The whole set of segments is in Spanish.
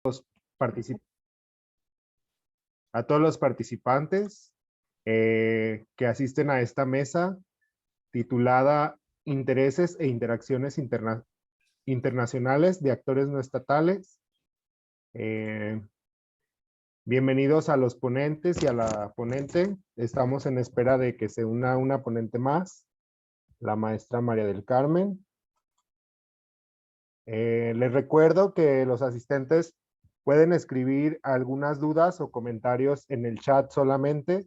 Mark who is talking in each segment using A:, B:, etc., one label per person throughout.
A: particip- a todos los participantes que asisten a esta mesa titulada Intereses e Interacciones Internacionales de Actores No Estatales. Bienvenidos a los ponentes y a la ponente. Estamos en espera de que se una una ponente más, la maestra María del Carmen. Les recuerdo que los asistentes pueden escribir algunas dudas o comentarios en el chat solamente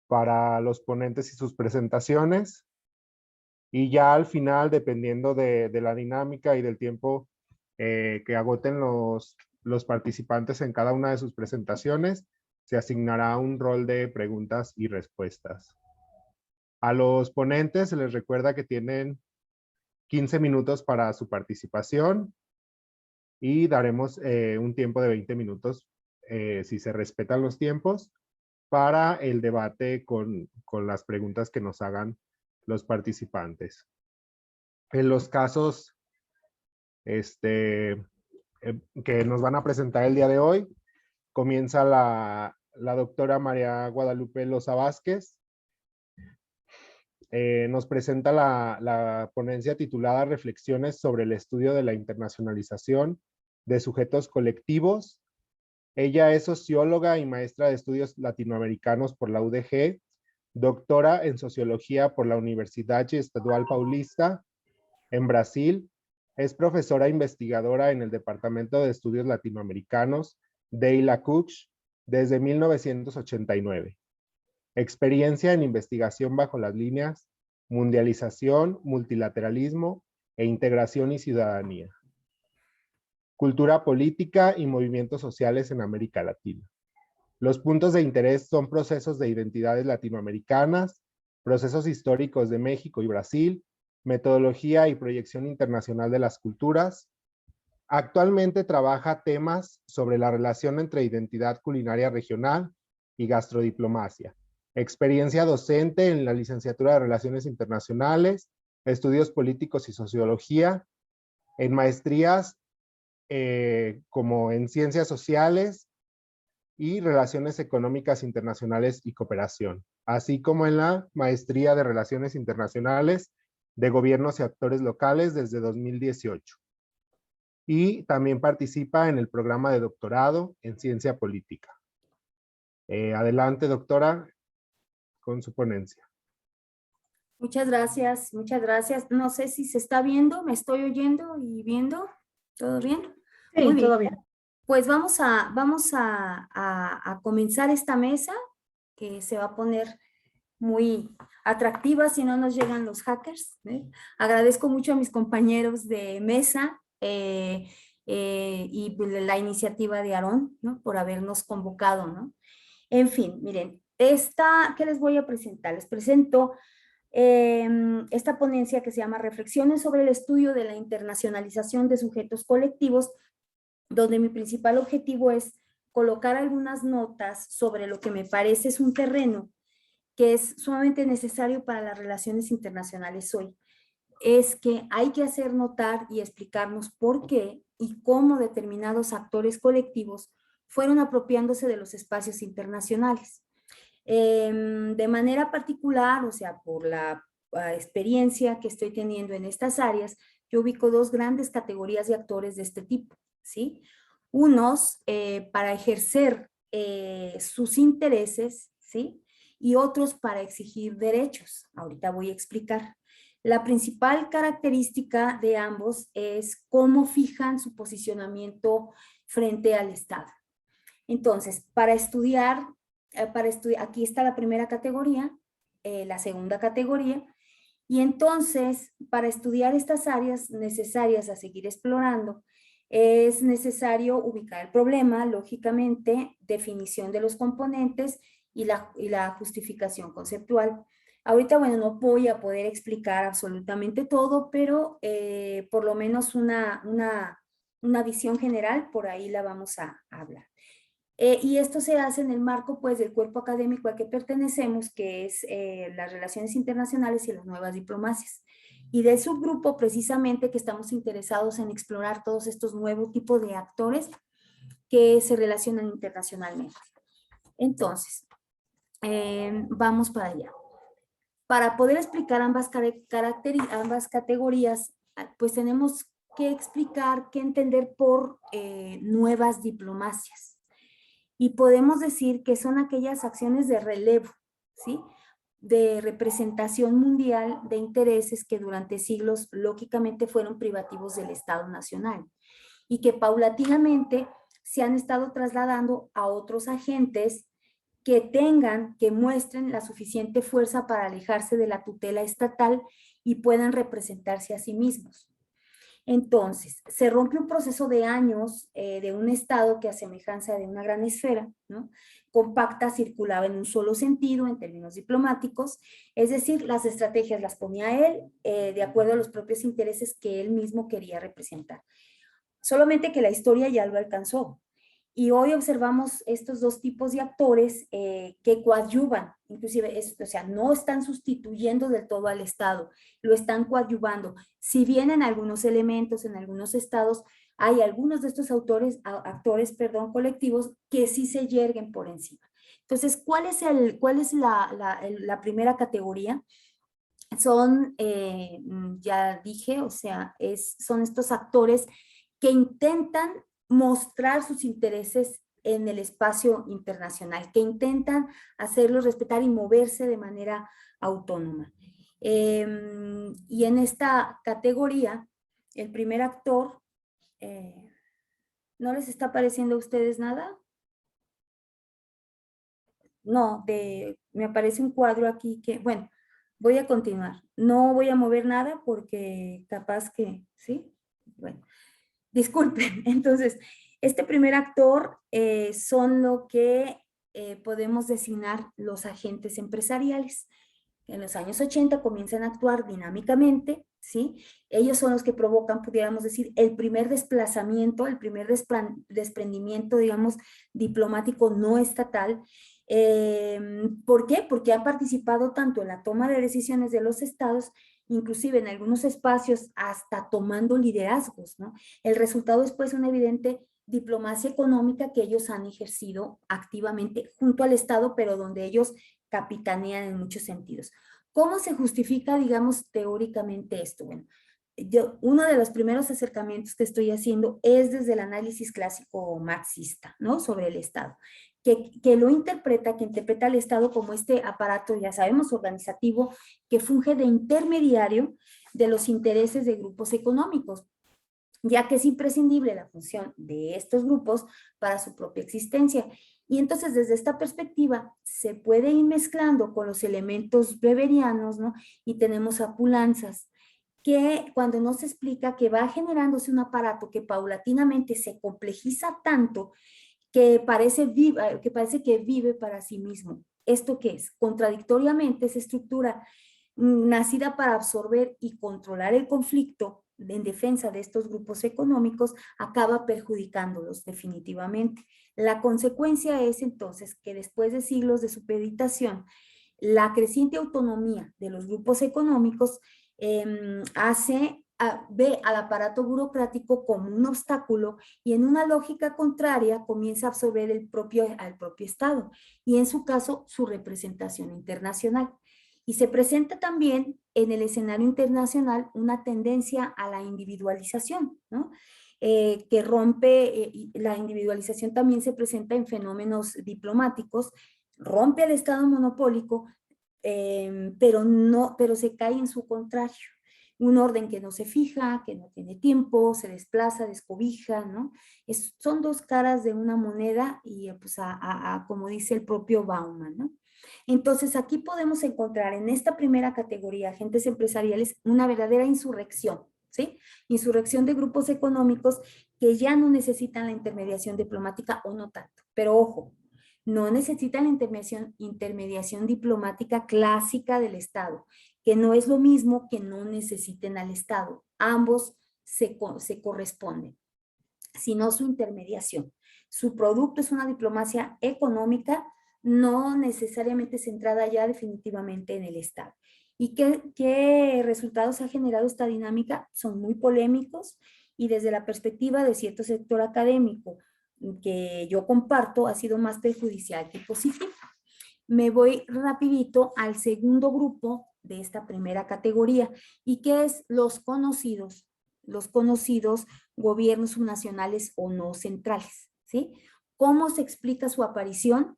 A: para los ponentes y sus presentaciones. Y ya al final, dependiendo de la dinámica y del tiempo que agoten los participantes en cada una de sus presentaciones, se asignará un rol de preguntas y respuestas. A los ponentes se les recuerda que tienen 15 minutos para su participación y daremos un tiempo de 20 minutos, si se respetan los tiempos, para el debate con las preguntas que nos hagan los participantes. En los casos que nos van a presentar el día de hoy, comienza la doctora María Guadalupe Loza Vázquez. Nos presenta la ponencia titulada Reflexiones sobre el estudio de la internacionalización de sujetos colectivos. Ella es socióloga y maestra de estudios latinoamericanos por la UDG, doctora en sociología por la Universidade Estadual Paulista en Brasil. Es profesora investigadora en el Departamento de Estudios Latinoamericanos de ILACUCH desde 1989. Experiencia en investigación bajo las líneas mundialización, multilateralismo e integración y ciudadanía. Cultura política y movimientos sociales en América Latina. Los puntos de interés son procesos de identidades latinoamericanas, procesos históricos de México y Brasil, metodología y proyección internacional de las culturas. Actualmente trabaja temas sobre la relación entre identidad culinaria regional y gastrodiplomacia. Experiencia docente en la licenciatura de Relaciones Internacionales, estudios políticos y sociología, en maestrías como en ciencias sociales y relaciones económicas internacionales y cooperación, así como en la maestría de Relaciones Internacionales de Gobiernos y Actores Locales desde 2018. Y también participa en el programa de doctorado en Ciencia Política. Adelante, doctora, con su ponencia.
B: Muchas gracias, muchas gracias. No sé si se está viendo, me estoy oyendo y viendo. ¿Todo bien?
C: Sí,
B: muy bien.
C: Todo bien.
B: Pues vamos a comenzar esta mesa que se va a poner muy atractiva si no nos llegan los hackers. Agradezco mucho a mis compañeros de mesa y la iniciativa de Aarón, ¿no? Por habernos convocado, ¿no? En fin, miren, ¿qué les voy a presentar? Les presento esta ponencia que se llama Reflexiones sobre el estudio de la internacionalización de sujetos colectivos, donde mi principal objetivo es colocar algunas notas sobre lo que me parece es un terreno que es sumamente necesario para las relaciones internacionales hoy. Es que hay que hacer notar y explicarnos por qué y cómo determinados actores colectivos fueron apropiándose de los espacios internacionales. De manera particular, o sea, por la experiencia que estoy teniendo en estas áreas, yo ubico dos grandes categorías de actores de este tipo, ¿sí? Unos para ejercer sus intereses, ¿sí? Y otros para exigir derechos. Ahorita voy a explicar. La principal característica de ambos es cómo fijan su posicionamiento frente al Estado. Entonces, para estudiar, aquí está la primera categoría, la segunda categoría, y entonces, para estudiar estas áreas necesarias a seguir explorando, es necesario ubicar el problema, lógicamente, definición de los componentes y la justificación conceptual. Ahorita, bueno, no voy a poder explicar absolutamente todo, pero por lo menos una visión general, por ahí la vamos a hablar. Y esto se hace en el marco, pues, del cuerpo académico al que pertenecemos, que es las relaciones internacionales y las nuevas diplomacias. Y del subgrupo, precisamente, que estamos interesados en explorar todos estos nuevos tipos de actores que se relacionan internacionalmente. Entonces, vamos para allá. Para poder explicar ambas categorías, pues tenemos que explicar, que entender por nuevas diplomacias. Y podemos decir que son aquellas acciones de relevo, ¿sí?, de representación mundial de intereses que durante siglos lógicamente fueron privativos del Estado Nacional y que paulatinamente se han estado trasladando a otros agentes que muestren la suficiente fuerza para alejarse de la tutela estatal y puedan representarse a sí mismos. Entonces, se rompe un proceso de años de un Estado que a semejanza de una gran esfera, ¿no?, compacta, circulaba en un solo sentido en términos diplomáticos, es decir, las estrategias las ponía él de acuerdo a los propios intereses que él mismo quería representar. Solamente que la historia ya lo alcanzó. Y hoy observamos estos dos tipos de actores que coadyuvan, inclusive, o sea, no están sustituyendo del todo al Estado, lo están coadyuvando. Si bien en algunos elementos, en algunos estados, hay algunos de estos actores, colectivos que sí se yerguen por encima. Entonces, ¿cuál es la primera categoría? Son, ya dije, o sea, son estos actores que intentan mostrar sus intereses en el espacio internacional, que intentan hacerlos respetar y moverse de manera autónoma. Y en esta categoría, el primer actor, ¿no les está pareciendo a ustedes nada? No, me aparece un cuadro aquí que, bueno, voy a continuar. No voy a mover nada porque capaz que, ¿sí? Bueno, disculpen. Entonces, este primer actor son lo que podemos designar los agentes empresariales. En los años 80 comienzan a actuar dinámicamente, ¿sí? Ellos son los que provocan, pudiéramos decir, el primer desplazamiento, el primer desprendimiento, digamos, diplomático no estatal. ¿Por qué? Porque han participado tanto en la toma de decisiones de los estados, inclusive en algunos espacios hasta tomando liderazgos, ¿no? El resultado es pues una evidente diplomacia económica que ellos han ejercido activamente junto al Estado, pero donde ellos capitanean en muchos sentidos. ¿Cómo se justifica, digamos, teóricamente esto? Bueno, uno de los primeros acercamientos que estoy haciendo es desde el análisis clásico marxista, ¿no?, sobre el Estado, que lo interpreta, que interpreta al Estado como este aparato, ya sabemos, organizativo, que funge de intermediario de los intereses de grupos económicos, ya que es imprescindible la función de estos grupos para su propia existencia. Y entonces, desde esta perspectiva, se puede ir mezclando con los elementos weberianos, ¿no? Y tenemos a Poulantzas, que cuando nos explica que va generándose un aparato que paulatinamente se complejiza tanto que parece que vive para sí mismo. ¿Esto qué es? Contradictoriamente, esa estructura nacida para absorber y controlar el conflicto en defensa de estos grupos económicos, acaba perjudicándolos definitivamente. La consecuencia es entonces que después de siglos de supeditación, la creciente autonomía de los grupos económicos ve al aparato burocrático como un obstáculo y en una lógica contraria comienza a absorber al propio Estado y en su caso su representación internacional. Y se presenta también en el escenario internacional una tendencia a la individualización, ¿no? Que rompe, la individualización también se presenta en fenómenos diplomáticos, rompe el Estado monopólico, pero se cae en su contrario. Un orden que no se fija, que no tiene tiempo, se desplaza, descobija, ¿no? Son dos caras de una moneda y pues como dice el propio Bauman, ¿no? Entonces, aquí podemos encontrar en esta primera categoría, agentes empresariales, una verdadera insurrección, ¿sí? Insurrección de grupos económicos que ya no necesitan la intermediación diplomática o no tanto. Pero ojo, no necesitan la intermediación diplomática clásica del Estado, que no es lo mismo que no necesiten al Estado. Ambos se corresponden, sino su intermediación. Su producto es una diplomacia económica, no necesariamente centrada ya definitivamente en el Estado. ¿Y qué resultados ha generado esta dinámica? Son muy polémicos y desde la perspectiva de cierto sector académico que yo comparto ha sido más perjudicial que positiva. Me voy rapidito al segundo grupo de esta primera categoría, y que es los conocidos gobiernos subnacionales o no centrales, ¿sí? ¿Cómo se explica su aparición?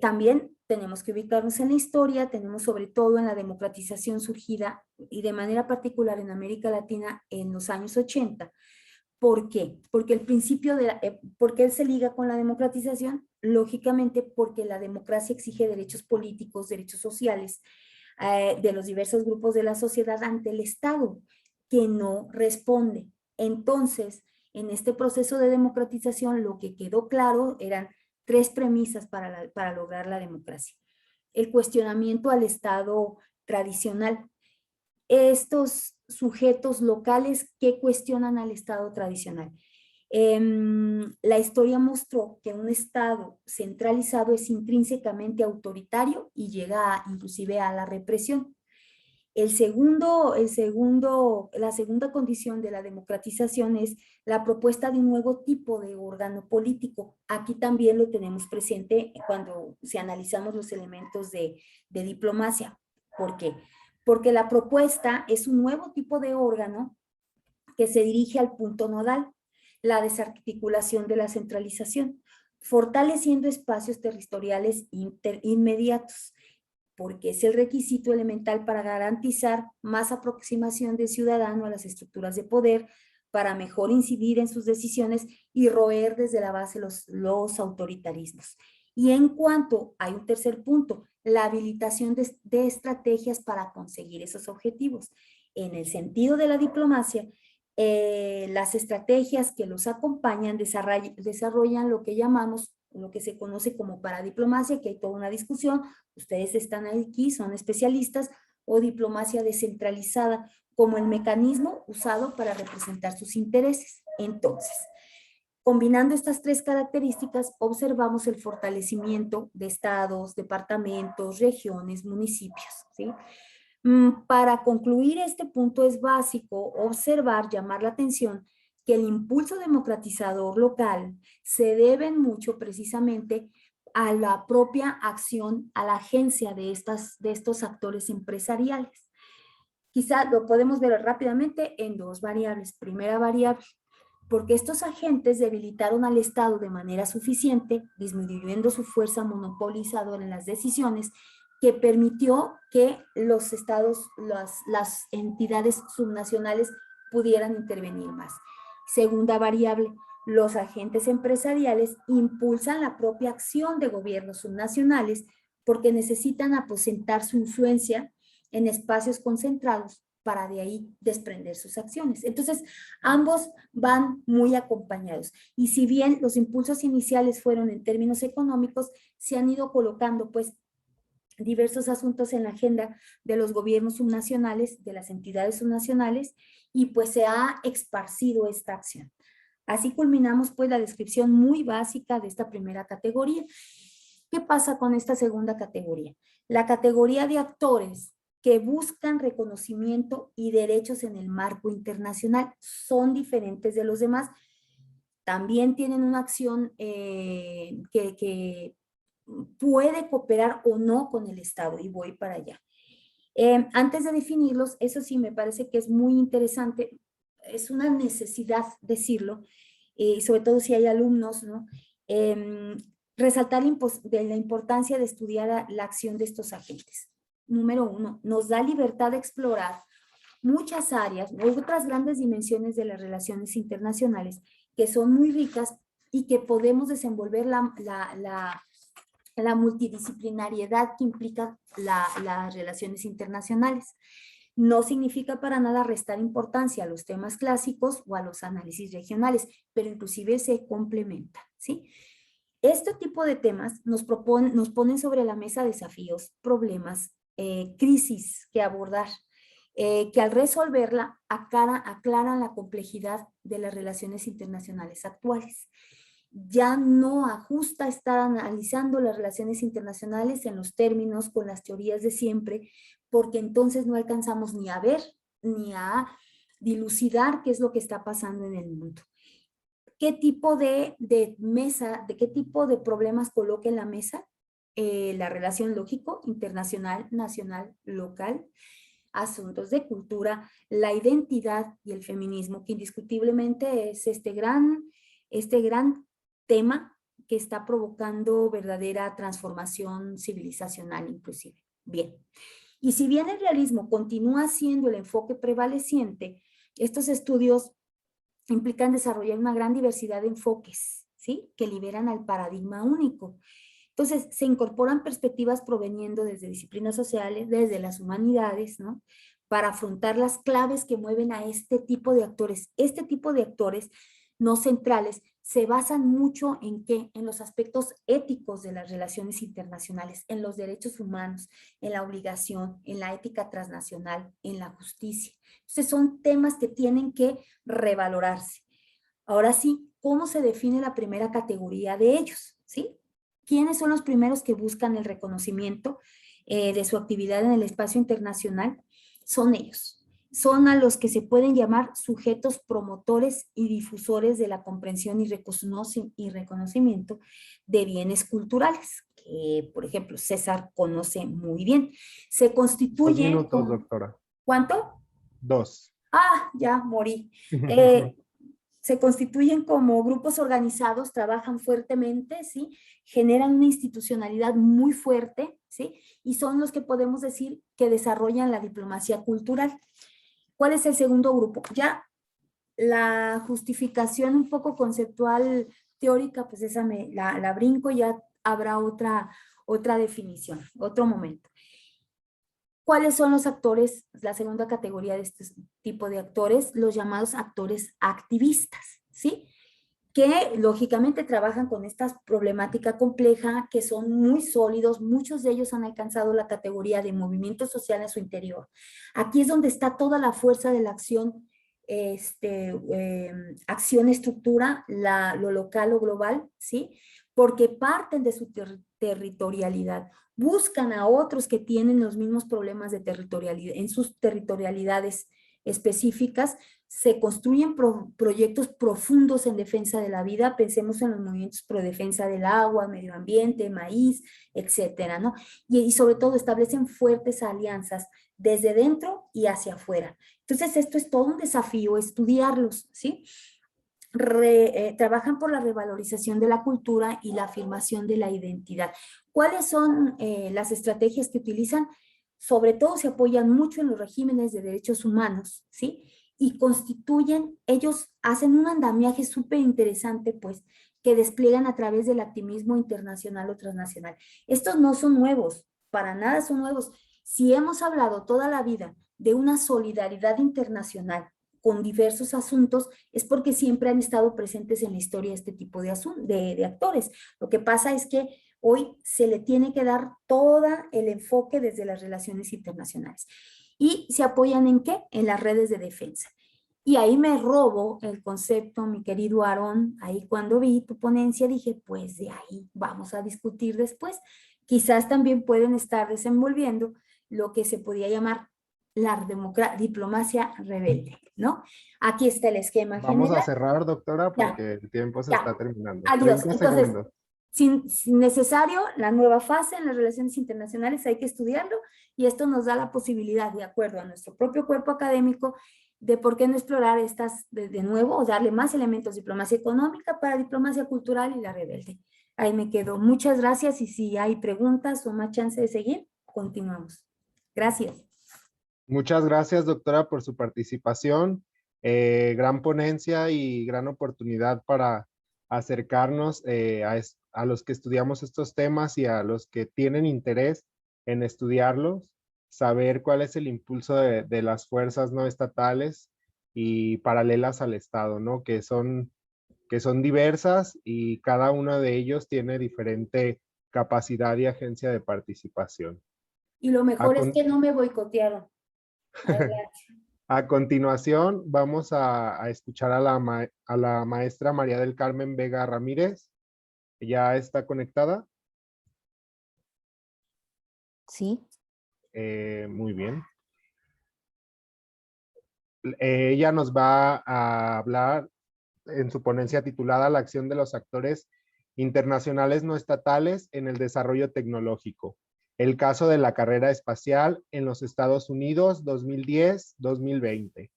B: También tenemos que ubicarnos en la historia, tenemos sobre todo en la democratización surgida y de manera particular en América Latina en los años 80. ¿Por qué? Porque el principio ¿por qué se liga con la democratización? Lógicamente porque la democracia exige derechos políticos, derechos sociales de los diversos grupos de la sociedad ante el Estado, que no responde. Entonces, en este proceso de democratización, lo que quedó claro eran tres premisas para lograr la democracia. El cuestionamiento al Estado tradicional. Estos sujetos locales que cuestionan al Estado tradicional. La historia mostró que un Estado centralizado es intrínsecamente autoritario y llega inclusive a la represión. La segunda condición de la democratización es la propuesta de un nuevo tipo de órgano político. Aquí también lo tenemos presente cuando si analizamos los elementos de diplomacia. ¿Por qué? Porque la propuesta es un nuevo tipo de órgano que se dirige al punto nodal, la desarticulación de la centralización, fortaleciendo espacios territoriales inmediatos, porque es el requisito elemental para garantizar más aproximación del ciudadano a las estructuras de poder, para mejor incidir en sus decisiones y roer desde la base los autoritarismos. Y en cuanto, hay un tercer punto, la habilitación de estrategias para conseguir esos objetivos. En el sentido de la diplomacia, las estrategias que los acompañan desarrollan lo que llamamos, lo que se conoce como paradiplomacia, que hay toda una discusión, ustedes están aquí, son especialistas, o diplomacia descentralizada, como el mecanismo usado para representar sus intereses. Entonces, combinando estas tres características, observamos el fortalecimiento de estados, departamentos, regiones, municipios, ¿sí? Para concluir este punto es básico observar, llamar la atención que el impulso democratizador local se debe mucho precisamente a la propia acción, a la agencia de estos actores empresariales. Quizá lo podemos ver rápidamente en dos variables. Primera variable, porque estos agentes debilitaron al Estado de manera suficiente, disminuyendo su fuerza monopolizadora en las decisiones, que permitió que los estados, las entidades subnacionales pudieran intervenir más. Segunda variable, los agentes empresariales impulsan la propia acción de gobiernos subnacionales porque necesitan aposentar su influencia en espacios concentrados para de ahí desprender sus acciones. Entonces, ambos van muy acompañados. Y si bien los impulsos iniciales fueron en términos económicos, se han ido colocando pues diversos asuntos en la agenda de los gobiernos subnacionales, de las entidades subnacionales, y pues se ha esparcido esta acción. Así culminamos pues la descripción muy básica de esta primera categoría. ¿Qué pasa con esta segunda categoría? La categoría de actores que buscan reconocimiento y derechos en el marco internacional son diferentes de los demás. También tienen una acción que puede cooperar o no con el Estado, y voy para allá. Antes de definirlos, eso sí me parece que es muy interesante, es una necesidad decirlo, sobre todo si hay alumnos, ¿no? Resaltar la importancia de estudiar la acción de estos agentes. Número uno, nos da libertad de explorar muchas áreas, otras grandes dimensiones de las relaciones internacionales que son muy ricas y que podemos desenvolver la multidisciplinariedad que implica las relaciones internacionales. No significa para nada restar importancia a los temas clásicos o a los análisis regionales, pero inclusive se complementan, ¿sí? Este tipo de temas nos ponen sobre la mesa desafíos, problemas, crisis que abordar, que al resolverla aclaran la complejidad de las relaciones internacionales actuales. Ya no ajusta estar analizando las relaciones internacionales en los términos con las teorías de siempre, porque entonces no alcanzamos ni a ver ni a dilucidar qué es lo que está pasando en el mundo. qué tipo de mesa, de qué tipo de problemas coloca en la mesa, la relación lógico, internacional, nacional, local, asuntos de cultura, la identidad y el feminismo, que indiscutiblemente es este gran tema que está provocando verdadera transformación civilizacional inclusive. Bien, y si bien el realismo continúa siendo el enfoque prevaleciente, estos estudios implican desarrollar una gran diversidad de enfoques, ¿sí? Que liberan al paradigma único. Entonces, se incorporan perspectivas proveniendo desde disciplinas sociales, desde las humanidades, ¿no? Para afrontar las claves que mueven a este tipo de actores. Este tipo de actores no centrales se basan mucho en qué, en los aspectos éticos de las relaciones internacionales, en los derechos humanos, en la obligación, en la ética transnacional, en la justicia. Entonces, son temas que tienen que revalorarse. Ahora sí, ¿cómo se define la primera categoría de ellos? ¿Sí? ¿Quiénes son los primeros que buscan el reconocimiento de su actividad en el espacio internacional? Son ellos. Son a los que se pueden llamar sujetos promotores y difusores de la comprensión y reconocimiento de bienes culturales, que por ejemplo César conoce muy bien. Se
A: 2 minutos,
B: constituyen.
A: doctora.
B: ¿Cuánto?
A: 2.
B: Ah, ya morí. Eh, Se constituyen como grupos organizados, trabajan fuertemente, ¿sí? Generan una institucionalidad muy fuerte, ¿sí? Y son los que podemos decir que desarrollan la diplomacia cultural. ¿Cuál es el segundo grupo? Ya la justificación un poco conceptual, teórica, pues esa la brinco, ya habrá otra definición, otro momento. ¿Cuáles son los actores? La segunda categoría de este tipo de actores, los llamados actores activistas, ¿sí? Que lógicamente trabajan con esta problemática compleja, que son muy sólidos, muchos de ellos han alcanzado la categoría de movimiento social en su interior. Aquí es donde está toda la fuerza de la acción, acción estructura, lo local o global, ¿sí? Porque parten de su territorialidad, buscan a otros que tienen los mismos problemas de territorialidad, en sus territorialidades específicas, se construyen proyectos profundos en defensa de la vida, pensemos en los movimientos pro defensa del agua, medio ambiente, maíz, etcétera, ¿no? Y sobre todo establecen fuertes alianzas desde dentro y hacia afuera. Entonces, esto es todo un desafío, estudiarlos, ¿sí? Trabajan por la revalorización de la cultura y la afirmación de la identidad. ¿Cuáles son las estrategias que utilizan? Sobre todo se apoyan mucho en los regímenes de derechos humanos, ¿sí? Y constituyen, ellos hacen un andamiaje súper interesante, pues, que despliegan a través del activismo internacional o transnacional. Estos no son nuevos, para nada son nuevos. Si hemos hablado toda la vida de una solidaridad internacional con diversos asuntos, es porque siempre han estado presentes en la historia este tipo de actores. Lo que pasa es que hoy se le tiene que dar todo el enfoque desde las relaciones internacionales. ¿Y se apoyan en qué? En las redes de defensa. Y ahí me robo el concepto, mi querido Aarón, ahí cuando vi tu ponencia dije, pues de ahí vamos a discutir después. Quizás también pueden estar desenvolviendo lo que se podía llamar la diplomacia rebelde, ¿no? Aquí está el esquema
A: Vamos a
B: general.
A: cerrar, doctora,
B: Ya,
A: porque el tiempo se está
B: ya.
A: terminando.
B: Adiós.
A: 30
B: Entonces,
A: segundos.
B: sin necesario, la nueva fase en las relaciones internacionales hay que estudiarlo y esto nos da la posibilidad, de acuerdo a nuestro propio cuerpo académico, de por qué no explorar estas de nuevo o darle más elementos, diplomacia económica para diplomacia cultural y la rebelde. Ahí me quedo. Muchas gracias y si hay preguntas o más chance de seguir, continuamos. Gracias.
A: Muchas gracias, doctora, por su participación. Gran ponencia y gran oportunidad para acercarnos a los que estudiamos estos temas y a los que tienen interés en estudiarlos, saber cuál es el impulso de las fuerzas no estatales y paralelas al Estado, ¿no? Que son diversas y cada uno de ellos tiene diferente capacidad y agencia de participación.
B: Y lo
A: A,
B: mejor es
A: con-
B: que no me boicotearon. Adelante.
A: A continuación, vamos a escuchar a la maestra María del Carmen Vega Ramírez. ¿Ya está conectada?
C: Sí,
A: Muy bien. Ella nos va a hablar en su ponencia titulada La acción de los actores internacionales no estatales en el desarrollo tecnológico. El caso de la carrera espacial en los Estados Unidos 2010-2020.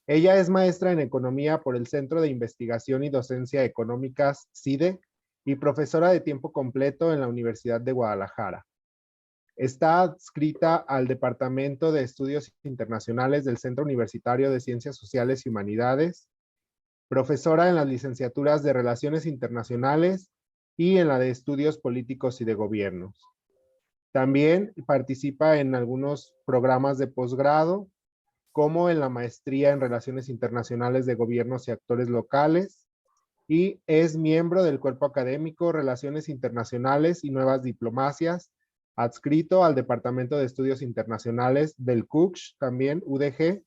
A: Ella es maestra en economía por el Centro de Investigación y Docencia Económicas, CIDE, y profesora de tiempo completo en la Universidad de Guadalajara. Está adscrita al Departamento de Estudios Internacionales del Centro Universitario de Ciencias Sociales y Humanidades, profesora en las licenciaturas de Relaciones Internacionales y en la de Estudios Políticos y de Gobiernos. También participa en algunos programas de posgrado, como en la maestría en Relaciones Internacionales de Gobiernos y Actores Locales, y es miembro del cuerpo académico Relaciones Internacionales y Nuevas Diplomacias, adscrito al Departamento de Estudios Internacionales del CUCH, también UDG,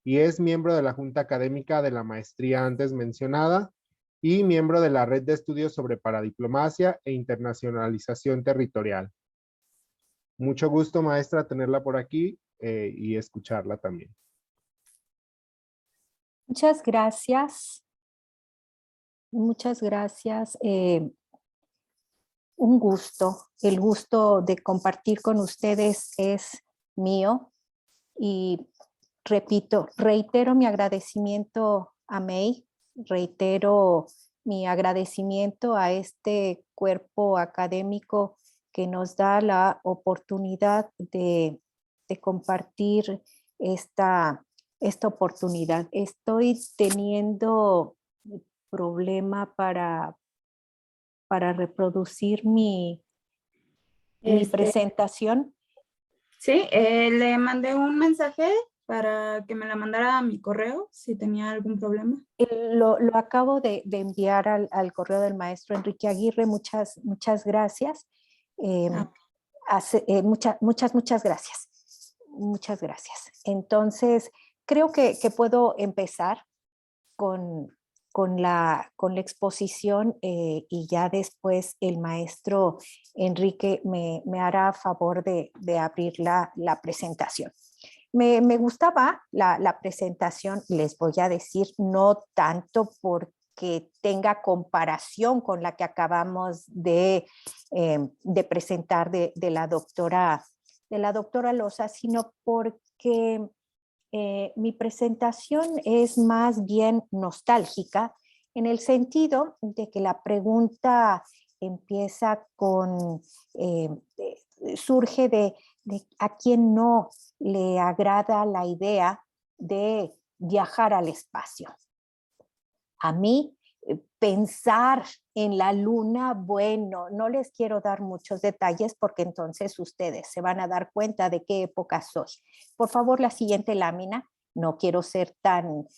A: y es miembro de la Junta Académica de la maestría antes mencionada, y miembro de la Red de Estudios sobre Paradiplomacia e Internacionalización Territorial. Mucho gusto, maestra, tenerla por aquí y escucharla también.
C: Muchas gracias. Muchas gracias. Un gusto. El gusto de compartir con ustedes es mío. Y repito, reitero mi agradecimiento a May, reitero mi agradecimiento a este cuerpo académico que nos da la oportunidad de compartir esta oportunidad. Estoy teniendo problema para reproducir mi presentación.
D: Sí, le mandé un mensaje para que me la mandara a mi correo si tenía algún problema.
C: Lo acabo de enviar al correo del maestro Enrique Aguirre. Muchas gracias. Muchas gracias. Muchas gracias. Entonces, creo que puedo empezar con la exposición y ya después el maestro Enrique me hará favor de abrir la presentación. Me gustaba la presentación, les voy a decir, no tanto porque tenga comparación con la que acabamos de presentar de la doctora Loza, sino porque mi presentación es más bien nostálgica en el sentido de que la pregunta empieza con, surge de a quién no le agrada la idea de viajar al espacio. A mí, pensar en la luna, bueno, no les quiero dar muchos detalles porque entonces ustedes se van a dar cuenta de qué época soy. Por favor, la siguiente lámina. No quiero ser tan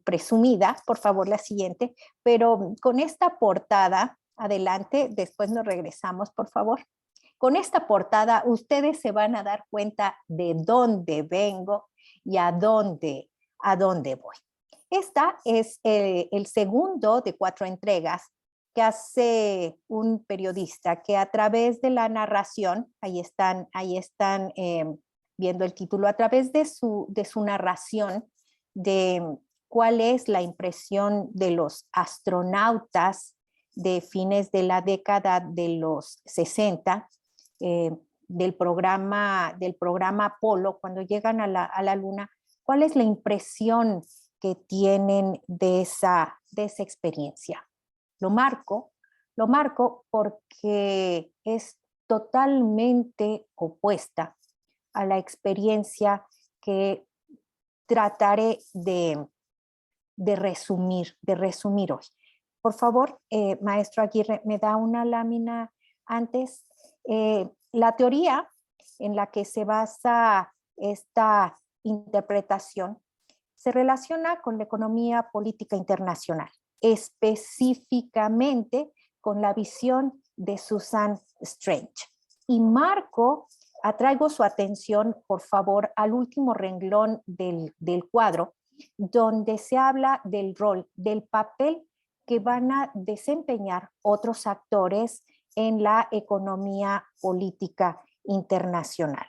C: presumida, por favor, la siguiente. Pero con esta portada, adelante, después nos regresamos, por favor. Con esta portada, ustedes se van a dar cuenta de dónde vengo y a dónde voy. Esta es el segundo de 4 entregas que hace un periodista que a través de la narración, ahí están viendo el título, a través de su narración de cuál es la impresión de los astronautas de fines de la década de los 60, del programa Apolo, cuando llegan a la Luna, cuál es la impresión que tienen de esa experiencia. Lo marco porque es totalmente opuesta a la experiencia que trataré de resumir hoy. Por favor, maestro Aguirre, ¿me da una lámina antes? La teoría en la que se basa esta interpretación se relaciona con la economía política internacional, específicamente con la visión de Susan Strange. Y atraigo su atención, por favor, al último renglón del cuadro, donde se habla del rol, del papel que van a desempeñar otros actores en la economía política internacional.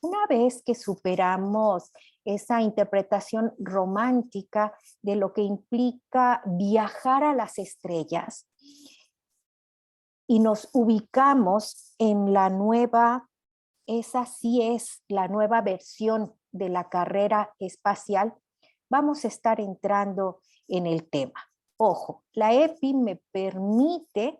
C: Una vez que superamos esa interpretación romántica de lo que implica viajar a las estrellas y nos ubicamos en la nueva, esa sí es la nueva versión de la carrera espacial, vamos a estar entrando en el tema. Ojo, la EPI me permite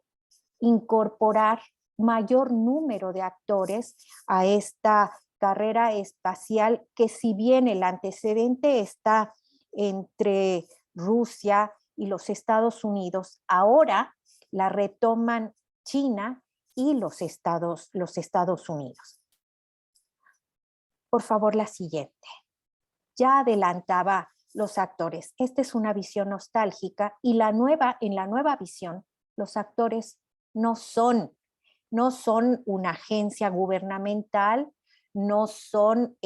C: incorporar mayor número de actores a esta carrera espacial, que si bien el antecedente está entre Rusia y los Estados Unidos, ahora la retoman China y los Estados Unidos. Por favor, la siguiente. Ya adelantaba los actores. Esta es una visión nostálgica y en la nueva visión, los actores no son una agencia gubernamental, no son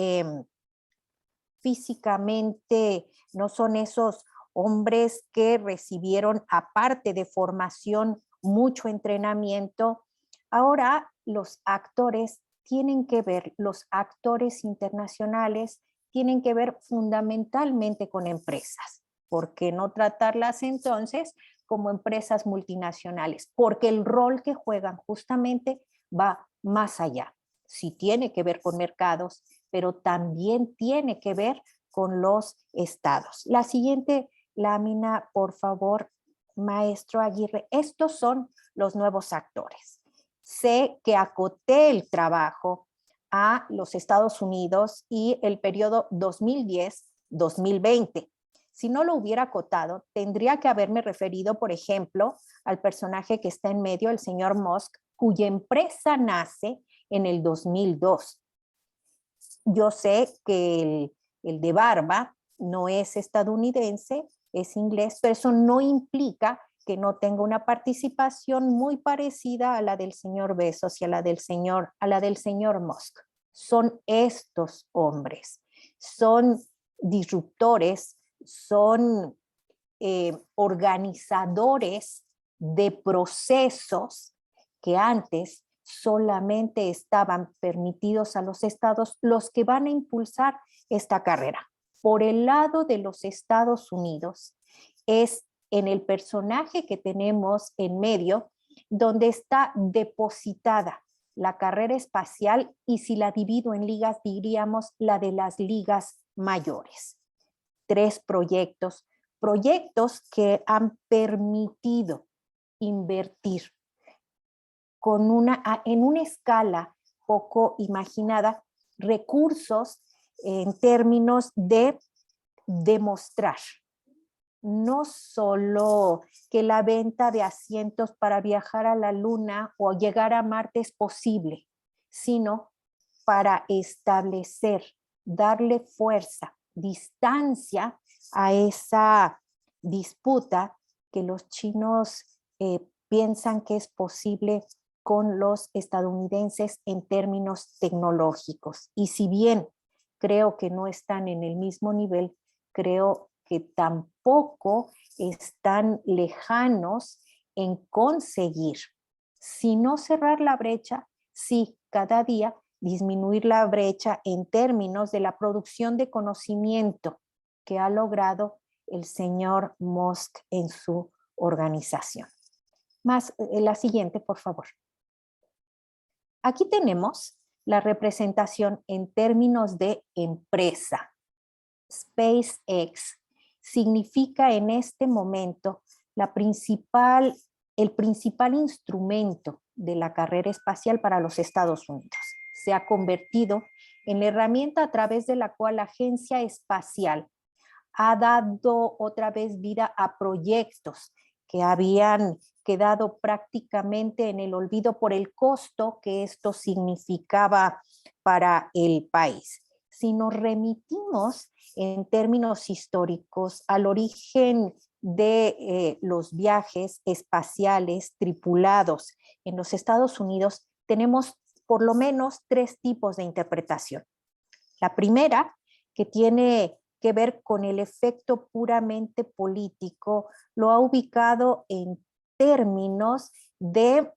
C: físicamente, no son esos hombres que recibieron, aparte de formación, mucho entrenamiento. Ahora los actores tienen que ver, los actores internacionales tienen que ver fundamentalmente con empresas. ¿Por qué no tratarlas entonces como empresas multinacionales? Porque el rol que juegan justamente va más allá. Sí tiene que ver con mercados, pero también tiene que ver con los estados. La siguiente lámina, por favor, maestro Aguirre. Estos son los nuevos actores. Sé que acoté el trabajo a los Estados Unidos y el periodo 2010-2020. Si no lo hubiera acotado, tendría que haberme referido, por ejemplo, al personaje que está en medio, el señor Musk, cuya empresa nace en el 2002. Yo sé que el de barba no es estadounidense, es inglés, pero eso no implica que no tenga una participación muy parecida a la del señor Bezos y a la del señor Musk. Son estos hombres, son disruptores, son organizadores de procesos que antes solamente estaban permitidos a los estados, los que van a impulsar esta carrera. Por el lado de los Estados Unidos, es en el personaje que tenemos en medio, donde está depositada la carrera espacial, y si la divido en ligas, diríamos la de las ligas mayores. 3 proyectos que han permitido invertir en una escala poco imaginada, recursos en términos de demostrar no solo que la venta de asientos para viajar a la Luna o llegar a Marte es posible, sino para establecer, darle fuerza, distancia a esa disputa que los chinos piensan que es posible con los estadounidenses en términos tecnológicos. Y si bien creo que no están en el mismo nivel, creo que tampoco están lejanos en conseguir, si no cerrar la brecha, sí cada día disminuir la brecha en términos de la producción de conocimiento que ha logrado el señor Musk en su organización. La siguiente, por favor. Aquí tenemos la representación en términos de empresa. SpaceX significa en este momento el principal instrumento de la carrera espacial para los Estados Unidos. Se ha convertido en la herramienta a través de la cual la agencia espacial ha dado otra vez vida a proyectos que habían quedado prácticamente en el olvido por el costo que esto significaba para el país. Si nos remitimos en términos históricos al origen de los viajes espaciales tripulados en los Estados Unidos, tenemos por lo menos 3 tipos de interpretación. La primera, que tiene que ver con el efecto puramente político, lo ha ubicado en términos de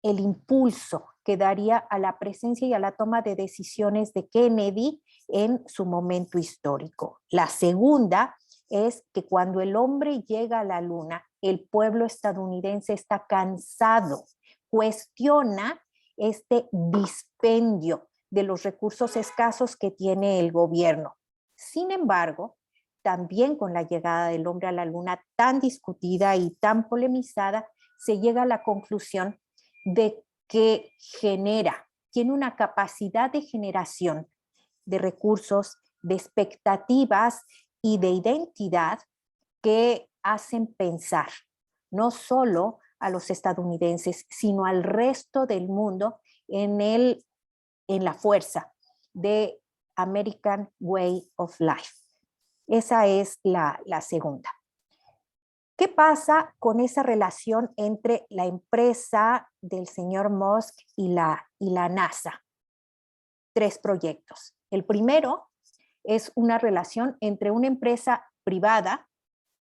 C: el impulso que daría a la presencia y a la toma de decisiones de Kennedy en su momento histórico. La segunda es que cuando el hombre llega a la luna, el pueblo estadounidense está cansado, cuestiona este dispendio de los recursos escasos que tiene el gobierno. Sin embargo, también con la llegada del hombre a la luna tan discutida y tan polemizada, se llega a la conclusión de que tiene una capacidad de generación de recursos, de expectativas y de identidad que hacen pensar no solo a los estadounidenses, sino al resto del mundo en la fuerza de American Way of Life. Esa es la segunda. ¿Qué pasa con esa relación entre la empresa del señor Musk y la NASA? 3 proyectos. El primero es una relación entre una empresa privada,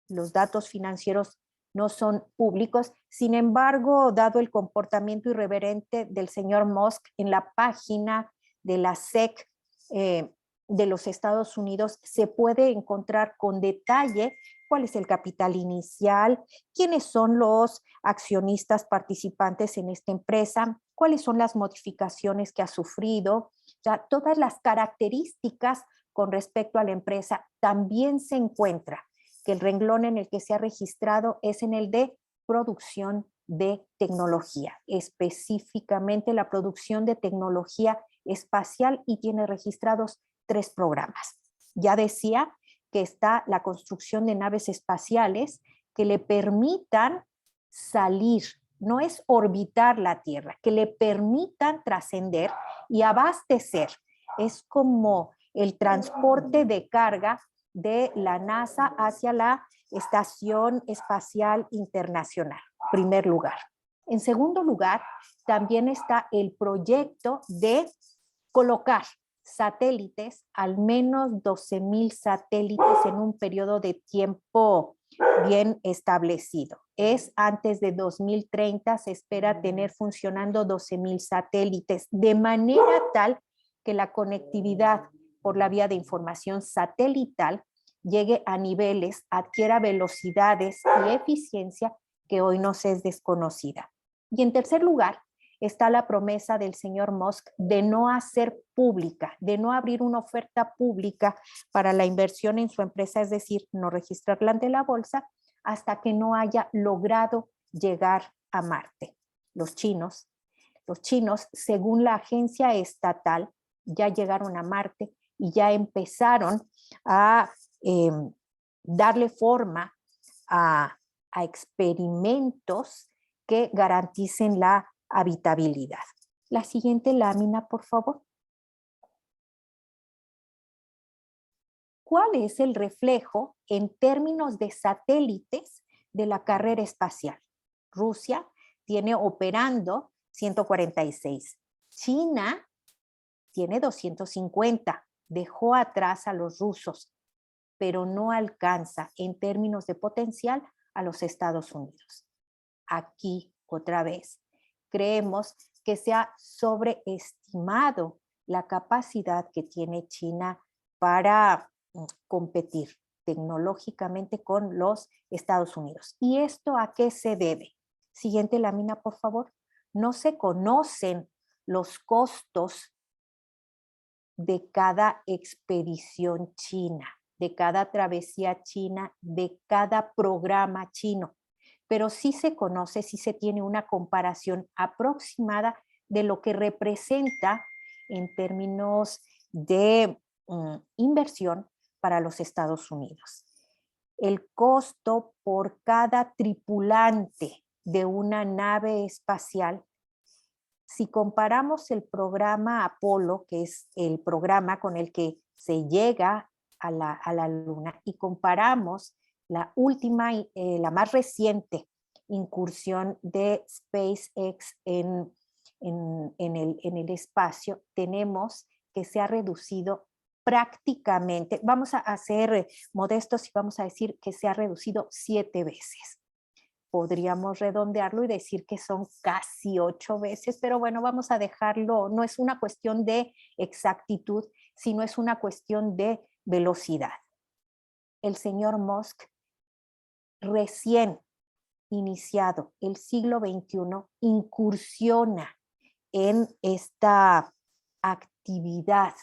C: los datos financieros no son públicos, sin embargo, dado el comportamiento irreverente del señor Musk en la página de la SEC de los Estados Unidos, se puede encontrar con detalle cuál es el capital inicial, quiénes son los accionistas participantes en esta empresa, cuáles son las modificaciones que ha sufrido, o sea, todas las características con respecto a la empresa. También se encuentra que el renglón en el que se ha registrado es en el de producción de tecnología, específicamente la producción de tecnología espacial, y tiene registrados 3 programas. Ya decía que está la construcción de naves espaciales que le permitan salir, no es orbitar la Tierra, que le permitan trascender y abastecer. Es como el transporte de carga de la NASA hacia la Estación Espacial Internacional, primer lugar. En segundo lugar, también está el proyecto de colocar satélites, al menos 12,000 satélites en un periodo de tiempo bien establecido. Es antes de 2030, se espera tener funcionando 12,000 satélites, de manera tal que la conectividad por la vía de información satelital llegue a niveles, adquiera velocidades y eficiencia que hoy nos es desconocida. Y en tercer lugar, está la promesa del señor Musk de no hacer pública, de no abrir una oferta pública para la inversión en su empresa, es decir, no registrarla ante la bolsa hasta que no haya logrado llegar a Marte. Los chinos, según la agencia estatal, ya llegaron a Marte y ya empezaron a darle forma a experimentos que garanticen la habitabilidad. La siguiente lámina, por favor. ¿Cuál es el reflejo en términos de satélites de la carrera espacial? Rusia tiene operando 146. China tiene 250. Dejó atrás a los rusos, pero no alcanza en términos de potencial a los Estados Unidos. Aquí, otra vez, creemos que se ha sobreestimado la capacidad que tiene China para competir tecnológicamente con los Estados Unidos. ¿Y esto a qué se debe? Siguiente lámina, por favor. No se conocen los costos de cada expedición china, de cada travesía china, de cada programa chino, pero sí se conoce, sí se tiene una comparación aproximada de lo que representa en términos de inversión para los Estados Unidos. El costo por cada tripulante de una nave espacial, si comparamos el programa Apolo, que es el programa con el que se llega a la Luna, y comparamos la última, la más reciente incursión de SpaceX en el espacio, tenemos que se ha reducido prácticamente, vamos a ser modestos y vamos a decir que se ha reducido 7 veces. podríamos redondearlo y decir que son casi 8 veces, pero bueno, vamos a dejarlo, no es una cuestión de exactitud, sino es una cuestión de velocidad. El señor Musk, recién iniciado el siglo XXI, incursiona en esta actividad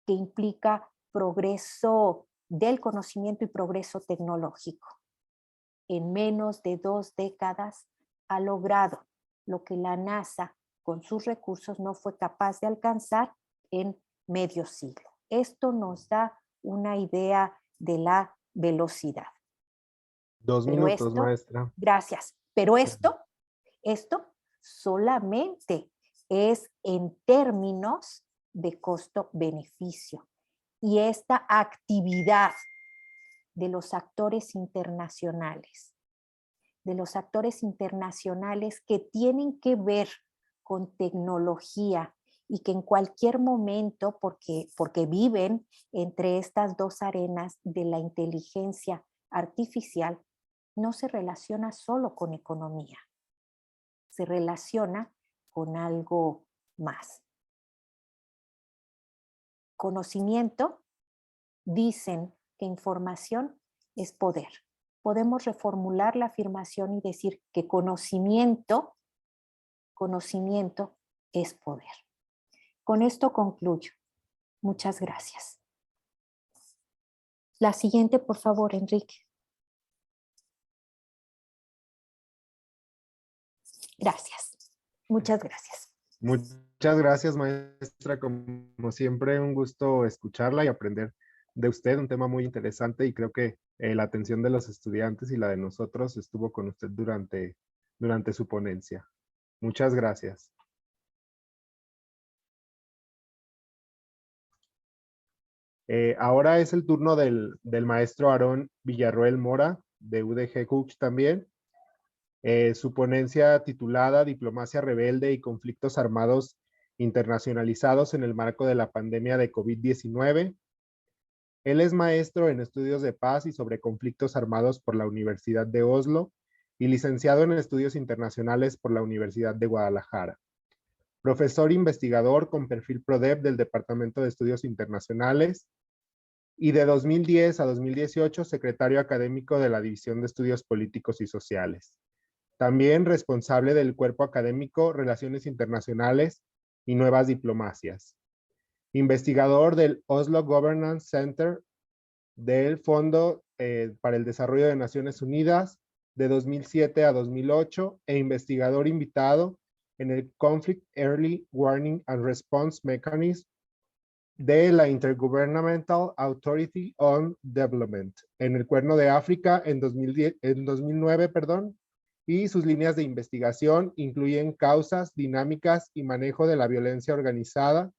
C: que implica progreso del conocimiento y progreso tecnológico. En menos de 2 décadas ha logrado lo que la NASA con sus recursos no fue capaz de alcanzar en medio siglo. Esto nos da una idea de la velocidad.
A: 2
C: Pero
A: minutos,
C: esto,
A: maestra.
C: gracias, pero esto solamente es en términos de costo-beneficio. Y esta actividad de los actores internacionales, que tienen que ver con tecnología y que en cualquier momento, porque viven entre estas dos arenas de la inteligencia artificial, no se relaciona solo con economía, se relaciona con algo más. Conocimiento, dicen que información es poder. Podemos reformular la afirmación y decir que conocimiento es poder. Con esto concluyo. Muchas gracias. La siguiente, por favor, Enrique. Gracias. Muchas gracias.
A: Muchas gracias, maestra. Como siempre, un gusto escucharla y aprender de usted, un tema muy interesante, y creo que la atención de los estudiantes y la de nosotros estuvo con usted durante su ponencia. Muchas gracias. Ahora es el turno del maestro Aarón Villarroel Mora, de UDG Hooks también. Su ponencia titulada Diplomacia rebelde y conflictos armados internacionalizados en el marco de la pandemia de COVID-19. Él es maestro en estudios de paz y sobre conflictos armados por la Universidad de Oslo y licenciado en estudios internacionales por la Universidad de Guadalajara. Profesor investigador con perfil PRODEP del Departamento de Estudios Internacionales y de 2010 a 2018 secretario académico de la División de Estudios Políticos y Sociales. También responsable del cuerpo académico Relaciones Internacionales y Nuevas Diplomacias. Investigador del Oslo Governance Center del Fondo para el Desarrollo de Naciones Unidas de 2007 a 2008 e investigador invitado en el Conflict Early Warning and Response Mechanism de la Intergovernmental Authority on Development en el Cuerno de África en 2009, y sus líneas de investigación incluyen causas, dinámicas y manejo de la violencia organizada,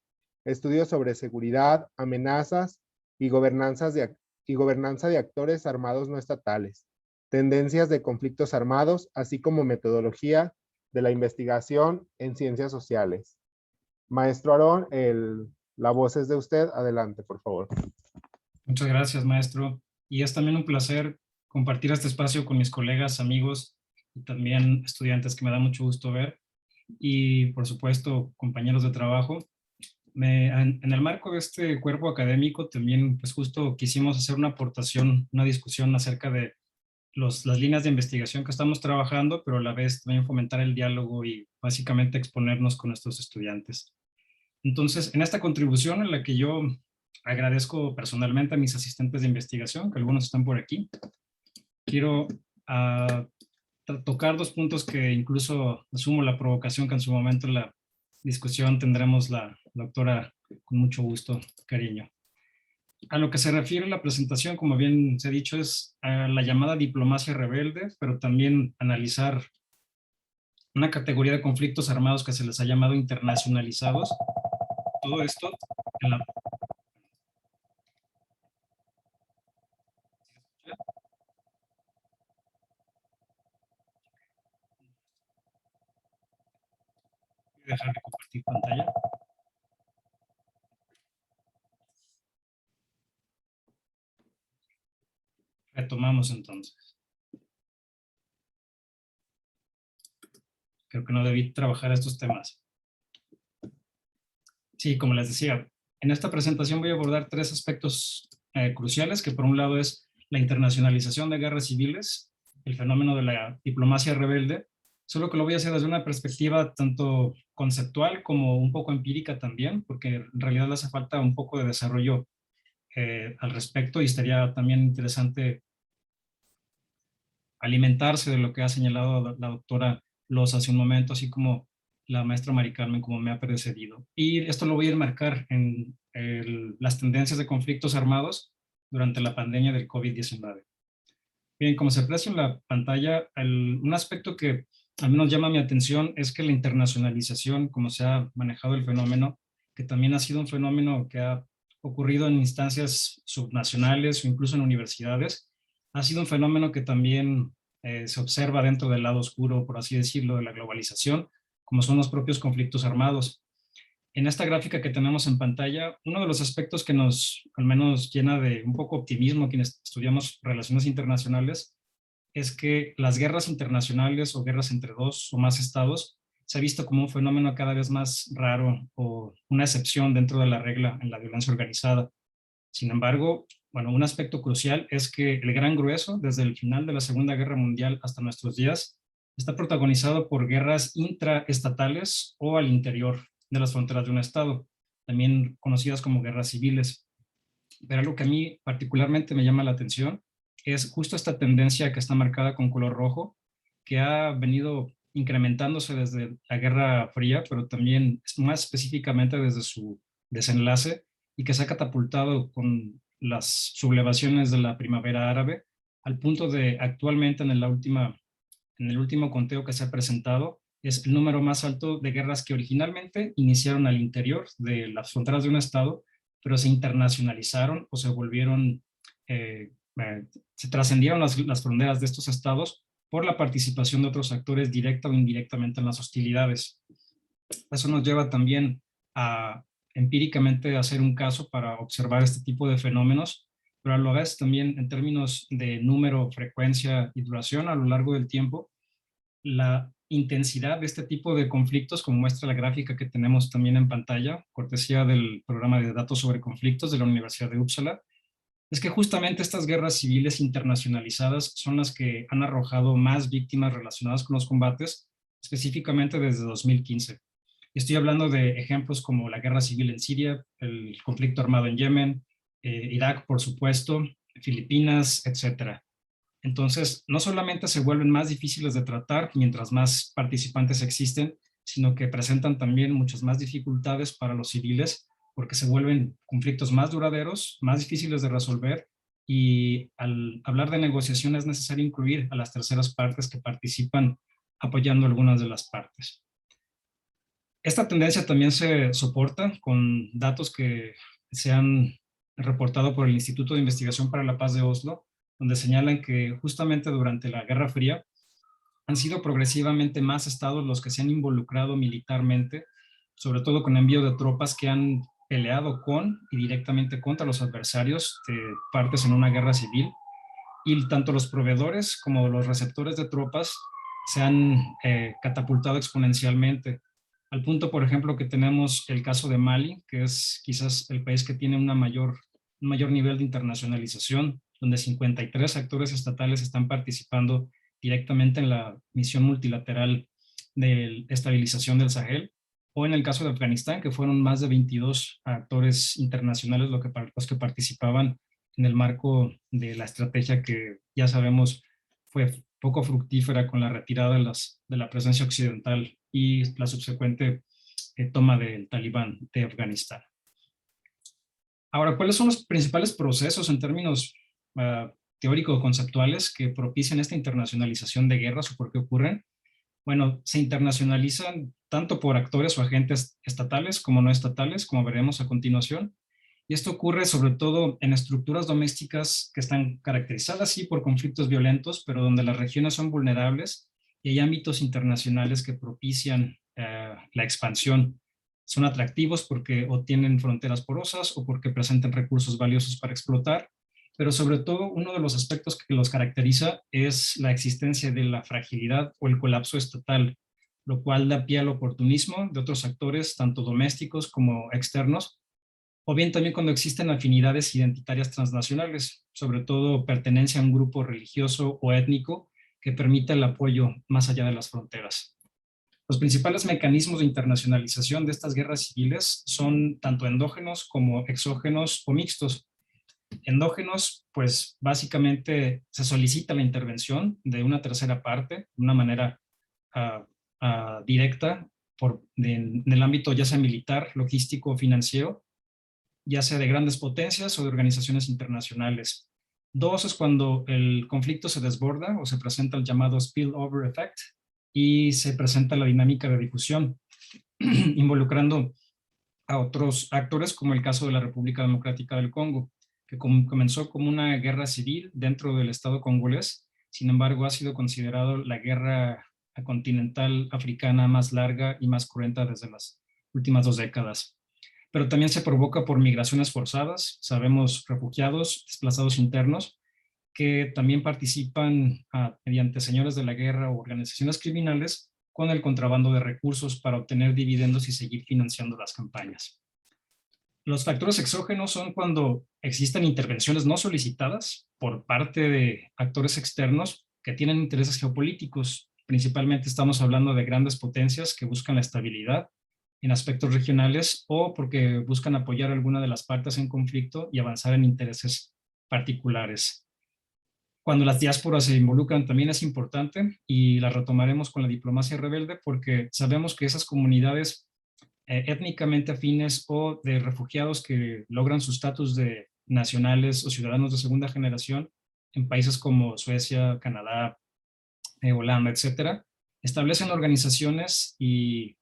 A: estudios sobre seguridad, amenazas y gobernanza de actores armados no estatales, tendencias de conflictos armados, así como metodología de la investigación en ciencias sociales. Maestro Aarón, la voz es de usted. Adelante, por favor.
E: Muchas gracias, maestro. Y es también un placer compartir este espacio con mis colegas, amigos y también estudiantes que me da mucho gusto ver. Y, por supuesto, compañeros de trabajo. En el marco de este cuerpo académico también, pues justo quisimos hacer una aportación, una discusión acerca de las líneas de investigación que estamos trabajando, pero a la vez también fomentar el diálogo y básicamente exponernos con nuestros estudiantes. Entonces, en esta contribución en la que yo agradezco personalmente a mis asistentes de investigación, que algunos están por aquí, quiero tocar 2 puntos que incluso asumo la provocación que en su momento en la discusión tendremos la doctora con mucho gusto, cariño. A lo que se refiere la presentación, como bien se ha dicho, es a la llamada diplomacia rebelde, pero también analizar una categoría de conflictos armados que se les ha llamado internacionalizados. Todo esto en la... Voy a dejar de compartir pantalla. Retomamos entonces. creo que no debí trabajar estos temas. Sí, como les decía, en esta presentación voy a abordar tres aspectos cruciales, que por un lado es la internacionalización de guerras civiles, el fenómeno de la diplomacia rebelde, solo que lo voy a hacer desde una perspectiva tanto conceptual como un poco empírica también, porque en realidad le hace falta un poco de desarrollo al respecto y estaría también interesante alimentarse de lo que ha señalado la doctora Loza hace un momento, así como la maestra Mari Carmen, como me ha precedido. Y esto lo voy a enmarcar en las tendencias de conflictos armados durante la pandemia del COVID-19. Bien, como se aprecia en la pantalla, un aspecto que al menos llama mi atención es que la internacionalización, como se ha manejado el fenómeno, que también ha sido un fenómeno que ha ocurrido en instancias subnacionales o incluso en universidades, ha sido un fenómeno que también se observa dentro del lado oscuro, por así decirlo, de la globalización, como son los propios conflictos armados. En esta gráfica que tenemos en pantalla, uno de los aspectos que nos, al menos, llena de un poco optimismo quienes estudiamos relaciones internacionales, es que las guerras internacionales o guerras entre dos o más estados se ha visto como un fenómeno cada vez más raro o una excepción dentro de la regla en la violencia organizada. Sin embargo, bueno, un aspecto crucial es que el gran grueso, desde el final de la Segunda Guerra Mundial hasta nuestros días, está protagonizado por guerras intraestatales o al interior de las fronteras de un estado, también conocidas como guerras civiles. Pero algo que a mí particularmente me llama la atención es justo esta tendencia que está marcada con color rojo, que ha venido incrementándose desde la Guerra Fría, pero también más específicamente desde su desenlace, y que se ha catapultado con las sublevaciones de la primavera árabe, al punto de actualmente en el último conteo que se ha presentado, es el número más alto de guerras que originalmente iniciaron al interior de las fronteras de un estado, pero se internacionalizaron o se volvieron, se trascendieron las fronteras de estos estados por la participación de otros actores directa o indirectamente en las hostilidades. Eso nos lleva también a empíricamente hacer un caso para observar este tipo de fenómenos, pero a la vez también en términos de número, frecuencia y duración a lo largo del tiempo, la intensidad de este tipo de conflictos, como muestra la gráfica que tenemos también en pantalla, cortesía del programa de datos sobre conflictos de la Universidad de Uppsala, es que justamente estas guerras civiles internacionalizadas son las que han arrojado más víctimas relacionadas con los combates, específicamente desde 2015. Estoy hablando de ejemplos como la guerra civil en Siria, el conflicto armado en Yemen, Irak, por supuesto, Filipinas, etcétera. Entonces, no solamente se vuelven más difíciles de tratar mientras más participantes existen, sino que presentan también muchas más dificultades para los civiles, porque se vuelven conflictos más duraderos, más difíciles de resolver, y al hablar de negociación es necesario incluir a las terceras partes que participan apoyando algunas de las partes. Esta tendencia también se soporta con datos que se han reportado por el Instituto de Investigación para la Paz de Oslo, donde señalan que justamente durante la Guerra Fría han sido progresivamente más estados los que se han involucrado militarmente, sobre todo con envío de tropas que han peleado con y directamente contra los adversarios de partes en una guerra civil, y tanto los proveedores como los receptores de tropas se han catapultado exponencialmente, al punto, por ejemplo, que tenemos el caso de Mali, que es quizás el país que tiene un mayor nivel de internacionalización, donde 53 actores estatales están participando directamente en la misión multilateral de estabilización del Sahel, o en el caso de Afganistán, que fueron más de 22 actores internacionales los que participaban en el marco de la estrategia que ya sabemos fue poco fructífera con la retirada de la presencia occidental y la subsecuente toma del Talibán de Afganistán. Ahora, ¿cuáles son los principales procesos en términos teórico-conceptuales que propician esta internacionalización de guerras o por qué ocurren? Bueno, se internacionalizan tanto por actores o agentes estatales como no estatales, como veremos a continuación. Y esto ocurre sobre todo en estructuras domésticas que están caracterizadas sí por conflictos violentos, pero donde las regiones son vulnerables y hay ámbitos internacionales que propician la expansión. Son atractivos porque o tienen fronteras porosas o porque presentan recursos valiosos para explotar, pero sobre todo uno de los aspectos que los caracteriza es la existencia de la fragilidad o el colapso estatal, lo cual da pie al oportunismo de otros actores, tanto domésticos como externos, o bien también cuando existen afinidades identitarias transnacionales, sobre todo pertenencia a un grupo religioso o étnico que permita el apoyo más allá de las fronteras. Los principales mecanismos de internacionalización de estas guerras civiles son tanto endógenos como exógenos o mixtos. Endógenos, pues básicamente se solicita la intervención de una tercera parte de una manera directa en el ámbito ya sea militar, logístico o financiero, ya sea de grandes potencias o de organizaciones internacionales. Dos es cuando el conflicto se desborda o se presenta el llamado spillover effect y se presenta la dinámica de difusión, involucrando a otros actores, como el caso de la República Democrática del Congo, que comenzó como una guerra civil dentro del Estado congolés. Sin embargo, ha sido considerado la guerra continental africana más larga y más cruenta desde las últimas 2 décadas. Pero también se provoca por migraciones forzadas, sabemos refugiados, desplazados internos, que también participan mediante señores de la guerra o organizaciones criminales con el contrabando de recursos para obtener dividendos y seguir financiando las campañas. Los factores exógenos son cuando existen intervenciones no solicitadas por parte de actores externos que tienen intereses geopolíticos. Principalmente estamos hablando de grandes potencias que buscan la estabilidad en aspectos regionales o porque buscan apoyar a alguna de las partes en conflicto y avanzar en intereses particulares. Cuando las diásporas se involucran también es importante y la retomaremos con la diplomacia rebelde porque sabemos que esas comunidades étnicamente afines o de refugiados que logran su estatus de nacionales o ciudadanos de segunda generación en países como Suecia, Canadá, Holanda, etcétera, establecen organizaciones y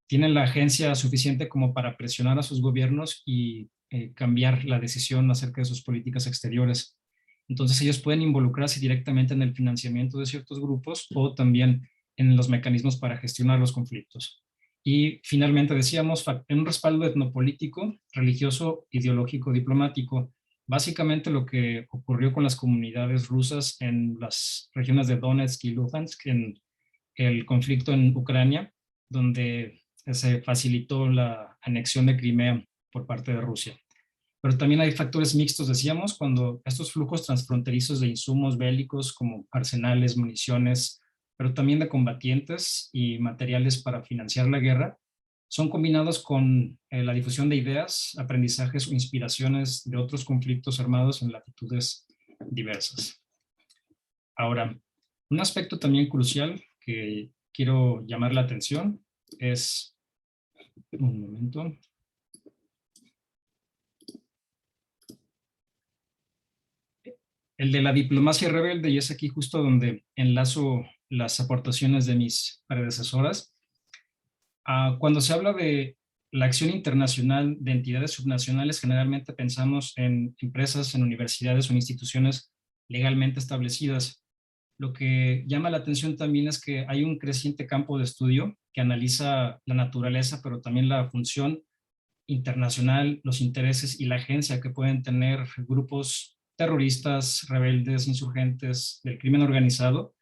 E: tienen la agencia suficiente como para presionar a sus gobiernos y cambiar la decisión acerca de sus políticas exteriores. Entonces ellos pueden involucrarse directamente en el financiamiento de ciertos grupos o también en los mecanismos para gestionar los conflictos. Y finalmente decíamos, en un respaldo etnopolítico, religioso, ideológico, diplomático, básicamente lo que ocurrió con las comunidades rusas en las regiones de Donetsk y Luhansk, en el conflicto en Ucrania, donde se facilitó la anexión de Crimea por parte de Rusia. Pero también hay factores mixtos, decíamos, cuando estos flujos transfronterizos de insumos bélicos como arsenales, municiones, pero también de combatientes y materiales para financiar la guerra, son combinados con la difusión de ideas, aprendizajes o inspiraciones de otros conflictos armados en latitudes diversas. Ahora, un aspecto también crucial que quiero llamar la atención es, un momento, el de la diplomacia rebelde, y es aquí justo donde enlazo las aportaciones de mis predecesoras. Cuando se habla de la acción internacional de entidades subnacionales, generalmente pensamos en empresas, en universidades o en instituciones legalmente establecidas. Lo que llama la atención también es que hay un creciente campo de estudio que analiza la naturaleza, pero también la función internacional, los intereses y la agencia que pueden tener grupos terroristas, rebeldes, insurgentes del crimen organizado,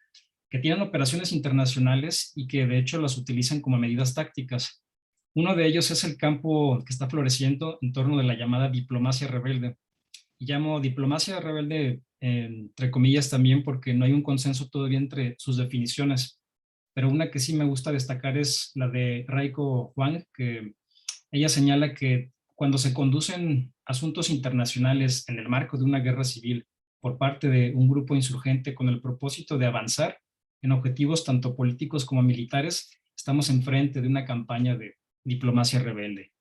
E: que tienen operaciones internacionales y que de hecho las utilizan como medidas tácticas. Uno de ellos es el campo que está floreciendo en torno de la llamada diplomacia rebelde. Y llamo diplomacia rebelde entre comillas también porque no hay un consenso todavía entre sus definiciones. Pero una que sí me gusta destacar es la de Raiko Huang, que ella señala que cuando se conducen asuntos internacionales en el marco de una guerra civil por parte de un grupo insurgente con el propósito de avanzar en objetivos tanto políticos como militares, estamos enfrente de una campaña de diplomacia rebelde.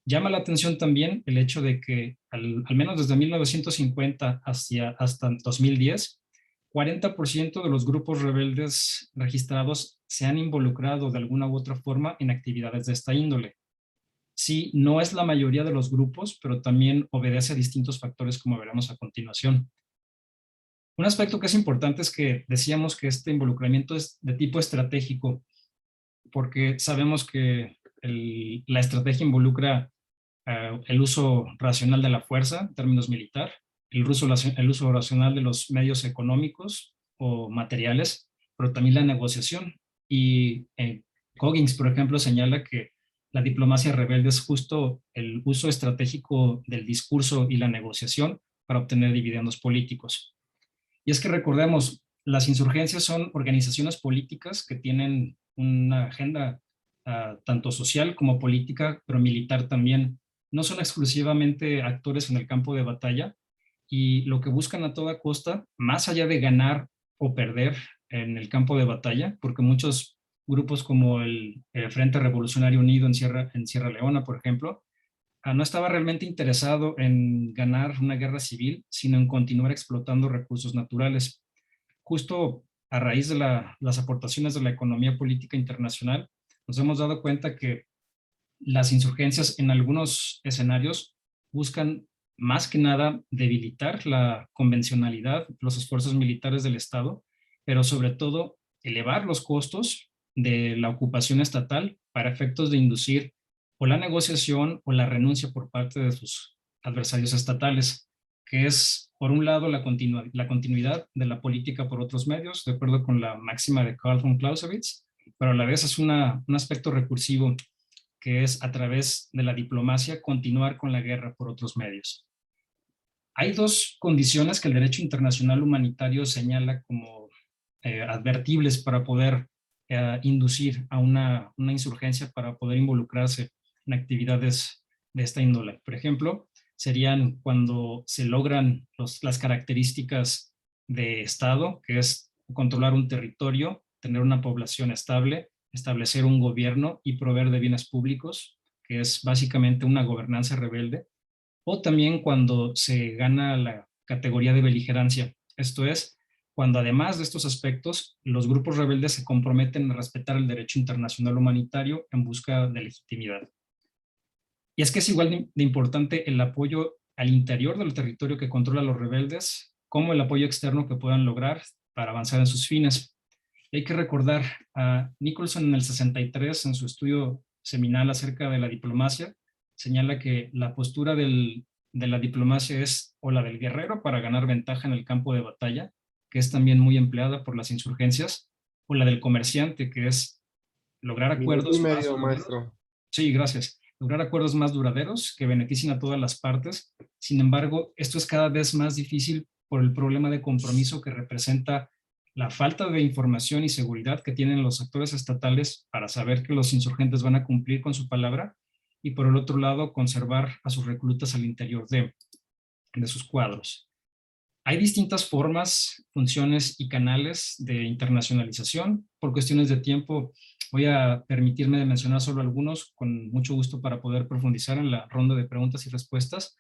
E: Llama la atención también el hecho de que al menos desde 1950 hasta 2010, 40% de los grupos rebeldes registrados se han involucrado de alguna u otra forma en actividades de esta índole. Sí, no es la mayoría de los grupos, pero también obedece a distintos factores como veremos a continuación. Un aspecto que es importante es que decíamos que este involucramiento es de tipo estratégico, porque sabemos que la estrategia involucra el uso racional de la fuerza en términos militar, el uso racional de los medios económicos o materiales, pero también la negociación Y Coggins, por ejemplo, señala que la diplomacia rebelde es justo el uso estratégico del discurso y la negociación para obtener dividendos políticos. Y es que recordemos, las insurgencias son organizaciones políticas que tienen una agenda tanto social como política, pero militar también. No son exclusivamente actores en el campo de batalla, y lo que buscan a toda costa, más allá de ganar o perder en el campo de batalla, porque muchos grupos como el Frente Revolucionario Unido en Sierra Leona, por ejemplo, no estaba realmente interesado en ganar una guerra civil, sino en continuar explotando recursos naturales. Justo a raíz de las aportaciones de la economía política internacional, nos hemos dado cuenta que las insurgencias en algunos escenarios buscan más que nada debilitar la convencionalidad, los esfuerzos militares del Estado, pero sobre todo elevar los costos de la ocupación estatal para efectos de inducir o la negociación o la renuncia por parte de sus adversarios estatales, que es, por un lado, la continuidad de la política por otros medios, de acuerdo con la máxima de Karl von Clausewitz, pero a la vez es un aspecto recursivo, que es a través de la diplomacia continuar con la guerra por otros medios. Hay dos condiciones que el derecho internacional humanitario señala como advertibles para poder inducir a una insurgencia, para poder involucrarse en actividades de esta índole. Por ejemplo, serían cuando se logran las características de Estado, que es controlar un territorio, tener una población estable, establecer un gobierno y proveer de bienes públicos, que es básicamente una gobernanza rebelde, o también cuando se gana la categoría de beligerancia. Esto es, cuando además de estos aspectos, los grupos rebeldes se comprometen a respetar el derecho internacional humanitario en busca de legitimidad. Y es que es igual de importante el apoyo al interior del territorio que controla los rebeldes, como el apoyo externo que puedan lograr para avanzar en sus fines. Y hay que recordar a Nicholson en el 63, en su estudio seminal acerca de la diplomacia, señala que la postura de la diplomacia es o la del guerrero para ganar ventaja en el campo de batalla, que es también muy empleada por las insurgencias, o la del comerciante, que es lograr acuerdos
A: Minuto y
E: más
A: medio,
E: duraderos.
A: maestro.
E: Sí, gracias. Lograr acuerdos más duraderos que beneficien a todas las partes. Sin embargo, esto es cada vez más difícil por el problema de compromiso que representa la falta de información y seguridad que tienen los actores estatales para saber que los insurgentes van a cumplir con su palabra, y por el otro lado, conservar a sus reclutas al interior de sus cuadros. Hay distintas formas, funciones y canales de internacionalización. Por cuestiones de tiempo, voy a permitirme de mencionar solo algunos, con mucho gusto, para poder profundizar en la ronda de preguntas y respuestas,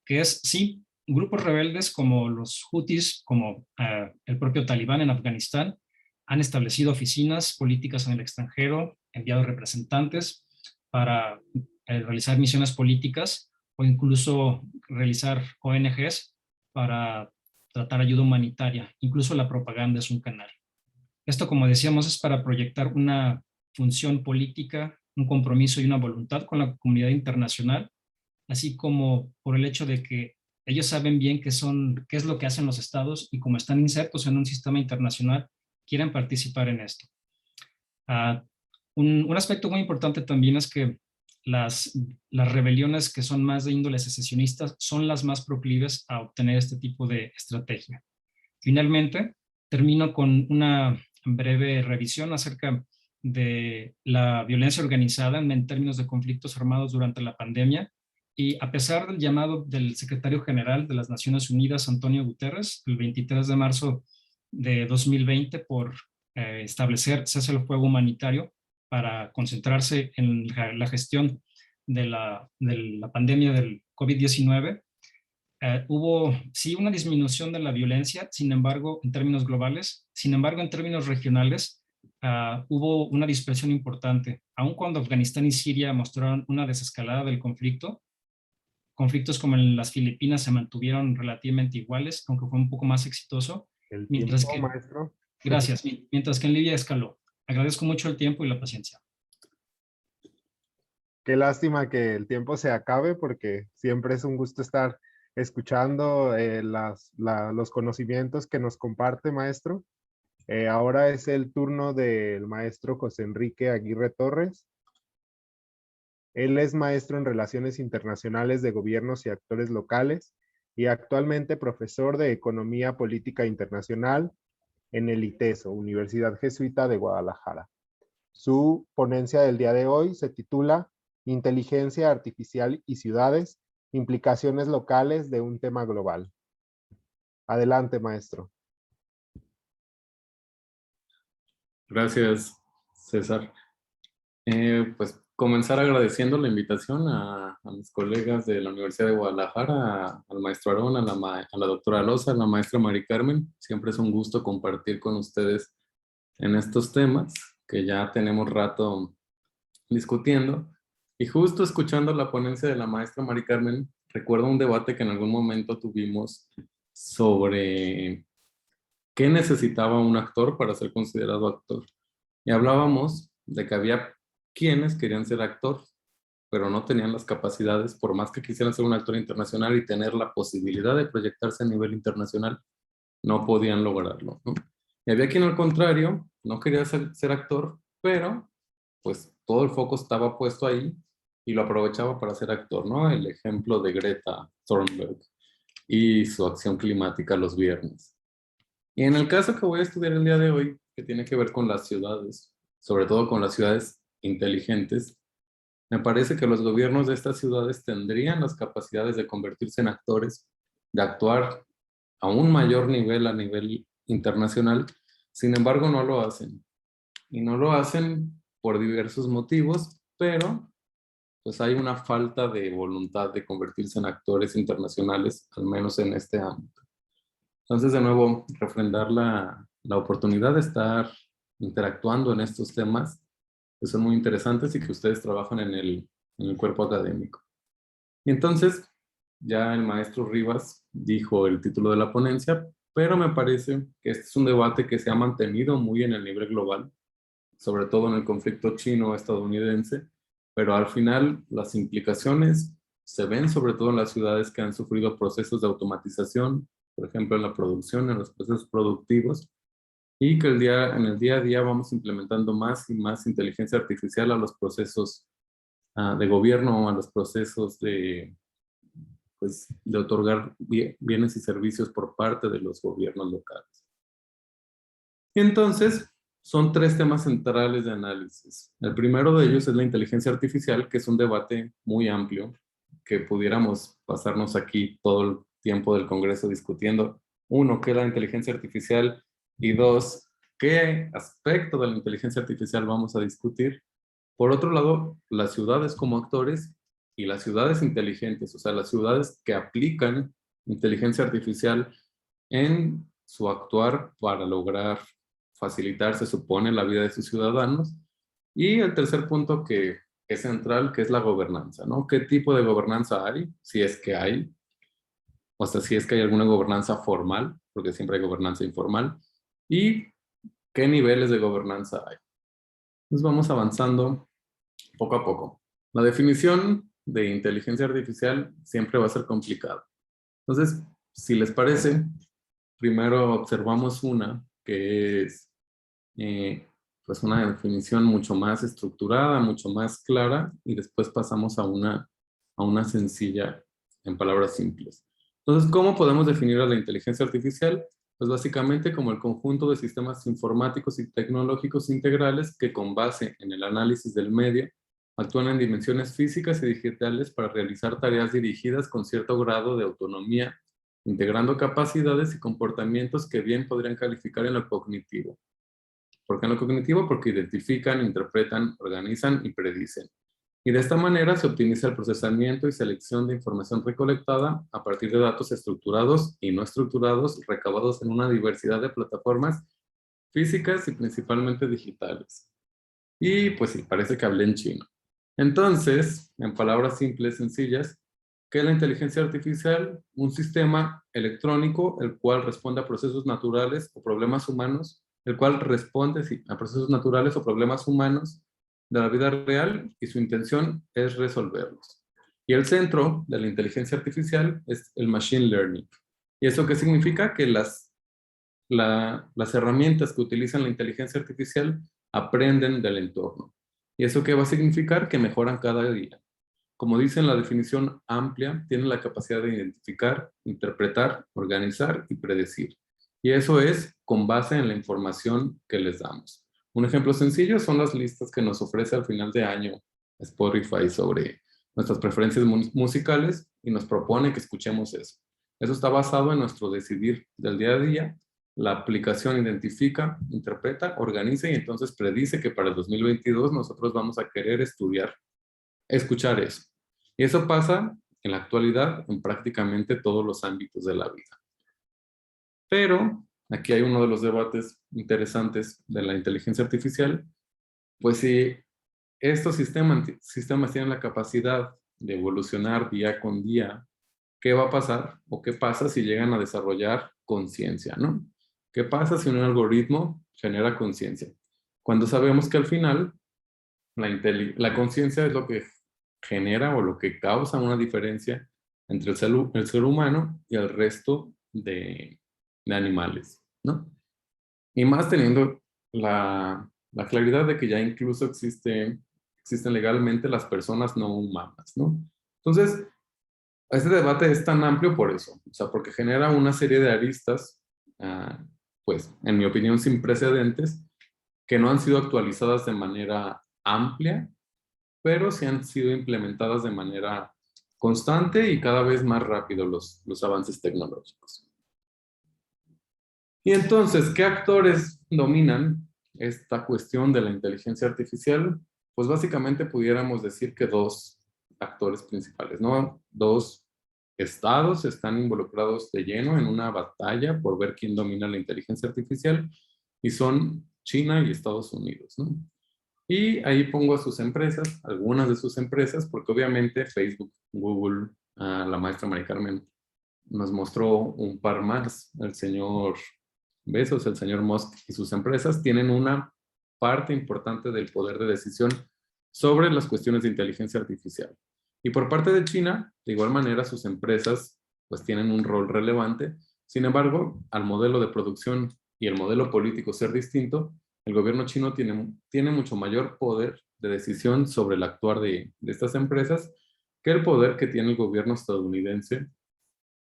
E: que es, sí, grupos rebeldes como los Houthis, como el propio Talibán en Afganistán, han establecido oficinas políticas en el extranjero, enviado representantes para realizar misiones políticas o incluso realizar ONGs para tratar ayuda humanitaria. Incluso la propaganda es un canal. Esto, como decíamos, es para proyectar una función política, un compromiso y una voluntad con la comunidad internacional, así como por el hecho de que ellos saben bien qué es lo que hacen los estados, y como están insertos en un sistema internacional, quieren participar en esto. Un aspecto muy importante también es que las rebeliones que son más de índole secesionista son las más proclives a obtener este tipo de estrategia. Finalmente, termino con una breve revisión acerca de la violencia organizada en términos de conflictos armados durante la pandemia. Y a pesar del llamado del secretario general de las Naciones Unidas, Antonio Guterres, el 23 de marzo de 2020, por establecer cese al fuego humanitario para concentrarse en la gestión de la pandemia del COVID-19, hubo sí una disminución de la violencia, sin embargo, en términos globales. Sin embargo, en términos regionales, hubo una dispersión importante. Aun cuando Afganistán y Siria mostraron una desescalada del conflicto, conflictos como en las Filipinas se mantuvieron relativamente iguales, aunque fue un poco más exitoso.
A: El
E: Mientras
A: tiempo,
E: que,
A: maestro.
E: gracias. Mientras que en Libia escaló. Agradezco mucho el tiempo y la paciencia.
A: Qué lástima que el tiempo se acabe, porque siempre es un gusto estar escuchando los conocimientos que nos comparte, maestro. Ahora es el turno del maestro José Enrique Aguirre Torres. Él es maestro en Relaciones Internacionales de Gobiernos y Actores Locales y actualmente profesor de Economía Política Internacional en el ITESO, Universidad Jesuita de Guadalajara. Su ponencia del día de hoy se titula Inteligencia Artificial y Ciudades, implicaciones locales de un tema global. Adelante, maestro.
F: Gracias, César. Pues comenzar agradeciendo la invitación a mis colegas de la Universidad de Guadalajara, al maestro Aarón, a la doctora Loza, a la maestra Mari Carmen. Siempre es un gusto compartir con ustedes en estos temas que ya tenemos rato discutiendo. Y justo escuchando la ponencia de la maestra Mari Carmen, recuerdo un debate que en algún momento tuvimos sobre qué necesitaba un actor para ser considerado actor. Y hablábamos de que había quienes querían ser actor, pero no tenían las capacidades, por más que quisieran ser un actor internacional y tener la posibilidad de proyectarse a nivel internacional, no podían lograrlo, ¿no? Y había quien al contrario, no quería ser actor, pero pues todo el foco estaba puesto ahí y lo aprovechaba para ser actor, ¿no? El ejemplo de Greta Thunberg y su acción climática los viernes. Y en el caso que voy a estudiar el día de hoy, que tiene que ver con las ciudades, sobre todo con las ciudades inteligentes, me parece que los gobiernos de estas ciudades tendrían las capacidades de convertirse en actores, de actuar a un mayor nivel, a nivel internacional. Sin embargo, no lo hacen. Y no lo hacen por diversos motivos, pero pues hay una falta de voluntad de convertirse en actores internacionales, al menos en este ámbito. Entonces, de nuevo, refrendar la oportunidad de estar interactuando en estos temas que son muy interesantes y que ustedes trabajan en el cuerpo académico. Y entonces, ya el maestro Rivas dijo el título de la ponencia, pero me parece que este es un debate que se ha mantenido muy en el nivel global, sobre todo en el conflicto chino-estadounidense, pero al final las implicaciones se ven sobre todo en las ciudades que han sufrido procesos de automatización, por ejemplo en la producción, en los procesos productivos, y que en el día a día vamos implementando más y más inteligencia artificial a los procesos de gobierno, a los procesos de otorgar bienes y servicios por parte de los gobiernos locales. Y entonces, son 3 temas centrales de análisis. El primero de ellos es la inteligencia artificial, que es un debate muy amplio, que pudiéramos pasarnos aquí todo el tiempo del Congreso discutiendo, 1, qué es la inteligencia artificial, y 2, qué aspecto de la inteligencia artificial vamos a discutir. Por otro lado, las ciudades como actores y las ciudades inteligentes, o sea, las ciudades que aplican inteligencia artificial en su actuar para lograr facilitar, se supone, la vida de sus ciudadanos. Y el tercer punto que es central, que es la gobernanza, ¿no? ¿Qué tipo de gobernanza hay? Si es que hay. O sea, si es que hay alguna gobernanza formal, porque siempre hay gobernanza informal. Y qué niveles de gobernanza hay. Entonces vamos avanzando poco a poco. La definición de inteligencia artificial siempre va a ser complicada. Entonces, si les parece, primero observamos una que es pues una definición mucho más estructurada, mucho más clara, y después pasamos a una sencilla en palabras simples. Entonces, ¿cómo podemos definir a la inteligencia artificial? Pues básicamente como el conjunto de sistemas informáticos y tecnológicos integrales que con base en el análisis del medio actúan en dimensiones físicas y digitales para realizar tareas dirigidas con cierto grado de autonomía, integrando capacidades y comportamientos que bien podrían calificar en lo cognitivo. ¿Por qué en lo cognitivo? Porque identifican, interpretan, organizan y predicen. Y de esta manera se optimiza el procesamiento y selección de información recolectada a partir de datos estructurados y no estructurados recabados en una diversidad de plataformas físicas y principalmente digitales. Y pues sí, parece que hablé en chino. Entonces, en palabras simples, sencillas, ¿qué es la inteligencia artificial? Un sistema electrónico el cual responde a procesos naturales o problemas humanos, el cual responde a procesos naturales o problemas humanos de la vida real y su intención es resolverlos. Y el centro de la inteligencia artificial es el machine learning. ¿Y eso qué significa? Que las las herramientas que utilizan la inteligencia artificial aprenden del entorno. ¿Y eso qué va a significar? Que mejoran cada día. Como dice en la definición amplia, tienen la capacidad de identificar, interpretar, organizar y predecir. Y eso es con base en la información que les damos. Un ejemplo sencillo son las listas que nos ofrece al final de año Spotify sobre nuestras preferencias musicales y nos propone que escuchemos eso. Eso está basado en nuestro decidir del día a día. La aplicación identifica, interpreta, organiza y entonces predice que para el 2022 nosotros vamos a querer escuchar eso. Y eso pasa en la actualidad en prácticamente todos los ámbitos de la vida. Pero aquí hay uno de los debates interesantes de la inteligencia artificial. Pues si estos sistemas tienen la capacidad de evolucionar día con día, ¿qué va a pasar? ¿O qué pasa si llegan a desarrollar conciencia, ¿no? ¿Qué pasa si un algoritmo genera conciencia? Cuando sabemos que al final la conciencia es lo que genera o lo que causa una diferencia entre el ser humano y el resto de animales, ¿no? Y más teniendo la claridad de que ya incluso existen legalmente las personas no humanas, ¿no? Entonces, este debate es tan amplio por eso, o sea, porque genera una serie de aristas, pues, en mi opinión, sin precedentes, que no han sido actualizadas de manera amplia, pero sí han sido implementadas de manera constante y cada vez más rápido los avances tecnológicos. Y entonces, ¿qué actores dominan esta cuestión de la inteligencia artificial? Pues básicamente pudiéramos decir que dos actores principales, ¿no? Dos estados están involucrados de lleno en una batalla por ver quién domina la inteligencia artificial y son China y Estados Unidos, ¿no? Y ahí pongo a sus empresas, algunas de sus empresas, porque obviamente Facebook, Google, la maestra Mari Carmen nos mostró un par más, el señor Bezos, el señor Musk y sus empresas tienen una parte importante del poder de decisión sobre las cuestiones de inteligencia artificial. Y por parte de China, de igual manera, sus empresas pues tienen un rol relevante. Sin embargo, al modelo de producción y el modelo político ser distinto, el gobierno chino tiene mucho mayor poder de decisión sobre el actuar de estas empresas que el poder que tiene el gobierno estadounidense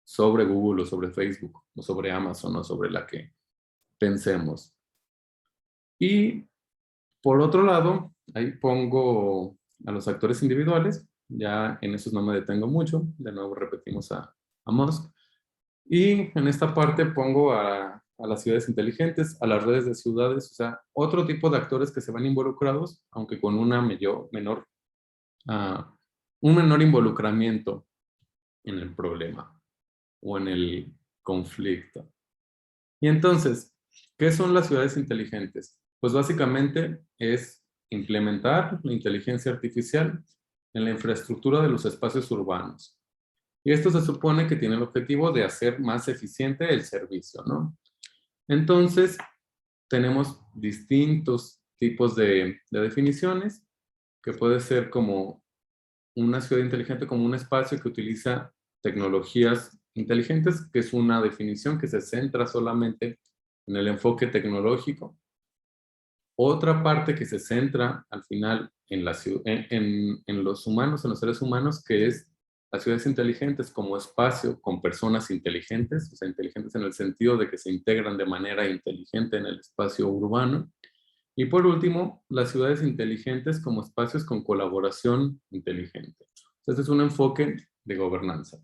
F: sobre Google o sobre Facebook o sobre Amazon o sobre la que pensemos. Y por otro lado, ahí pongo a los actores individuales, ya en esos no me detengo mucho, de nuevo repetimos a Musk, y en esta parte pongo a las ciudades inteligentes, a las redes de ciudades, o sea, otro tipo de actores que se van involucrados, aunque con un menor involucramiento en el problema o en el conflicto. Y entonces, ¿qué son las ciudades inteligentes? Pues básicamente es implementar la inteligencia artificial en la infraestructura de los espacios urbanos. Y esto se supone que tiene el objetivo de hacer más eficiente el servicio, ¿no? Entonces, tenemos distintos tipos de definiciones, que puede ser como una ciudad inteligente como un espacio que utiliza tecnologías inteligentes, que es una definición que se centra solamente en el enfoque tecnológico. Otra parte que se centra al final en los humanos, en los seres humanos, que es las ciudades inteligentes como espacio con personas inteligentes, o sea, inteligentes en el sentido de que se integran de manera inteligente en el espacio urbano. Y por último, las ciudades inteligentes como espacios con colaboración inteligente. Este es un enfoque de gobernanza.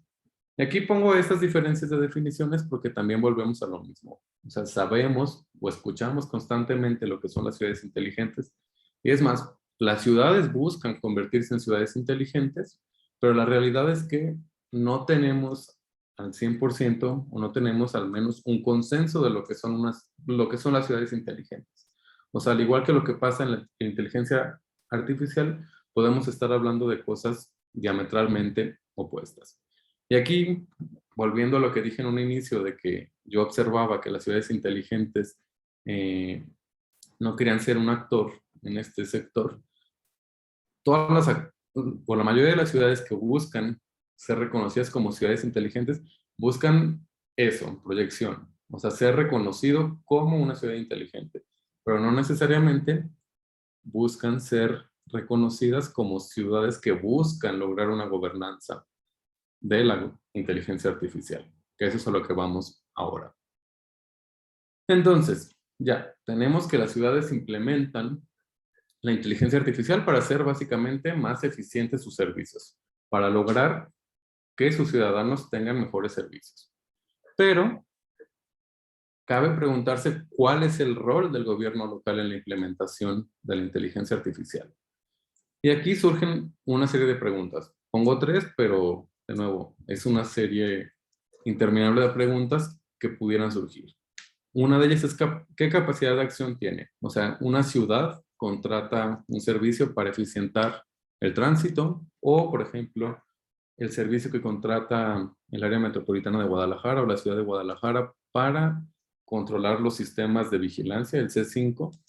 F: Y aquí pongo estas diferencias de definiciones porque también volvemos a lo mismo. O sea, sabemos o escuchamos constantemente lo que son las ciudades inteligentes. Y es más, las ciudades buscan convertirse en ciudades inteligentes, pero la realidad es que no tenemos al 100% o no tenemos al menos un consenso de lo que son las ciudades inteligentes. O sea, al igual que lo que pasa en la inteligencia artificial, podemos estar hablando de cosas diametralmente opuestas. Y aquí, volviendo a lo que dije en un inicio, de que yo observaba que las ciudades inteligentes no querían ser un actor en este sector, la mayoría de las ciudades que buscan ser reconocidas como ciudades inteligentes, buscan eso, proyección. O sea, ser reconocido como una ciudad inteligente, pero no necesariamente buscan ser reconocidas como ciudades que buscan lograr una gobernanza de la inteligencia artificial, que eso es a lo que vamos ahora. Entonces, ya tenemos que las ciudades implementan la inteligencia artificial para hacer básicamente más eficientes sus servicios, para lograr que sus ciudadanos tengan mejores servicios. Pero cabe preguntarse cuál es el rol del gobierno local en la implementación de la inteligencia artificial. Y aquí surgen una serie de preguntas. Pongo 3, pero de nuevo, es una serie interminable de preguntas que pudieran surgir. Una de ellas es ¿qué capacidad de acción tiene? O sea, una ciudad contrata un servicio para eficientar el tránsito o, por ejemplo, el servicio que contrata el área metropolitana de Guadalajara o la ciudad de Guadalajara para controlar los sistemas de vigilancia, el C5,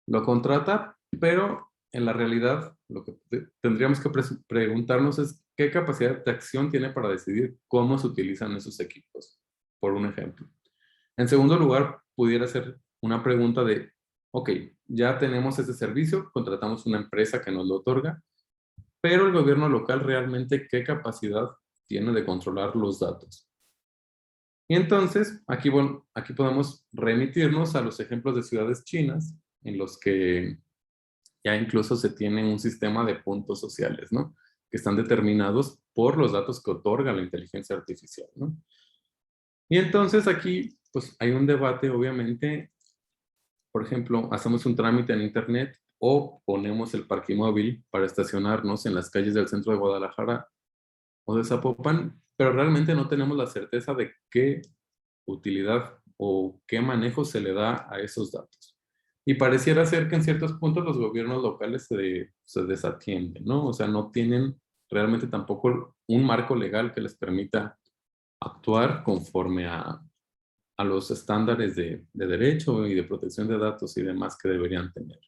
F: lo contrata, pero en la realidad lo que tendríamos que preguntarnos es qué capacidad de acción tiene para decidir cómo se utilizan esos equipos, por un ejemplo. En segundo lugar, pudiera ser una pregunta de, ok, ya tenemos ese servicio, contratamos una empresa que nos lo otorga, pero el gobierno local realmente qué capacidad tiene de controlar los datos. Y entonces, aquí podemos remitirnos a los ejemplos de ciudades chinas, en los que ya incluso se tiene un sistema de puntos sociales, ¿no? Que están determinados por los datos que otorga la inteligencia artificial, ¿no? Y entonces aquí, pues hay un debate, obviamente. Por ejemplo, hacemos un trámite en internet o ponemos el parquimóvil para estacionarnos en las calles del centro de Guadalajara o de Zapopan, pero realmente no tenemos la certeza de qué utilidad o qué manejo se le da a esos datos. Y pareciera ser que en ciertos puntos los gobiernos locales se desatienden, ¿no? O sea, no tienen realmente tampoco un marco legal que les permita actuar conforme a los estándares de derecho y de protección de datos y demás que deberían tener.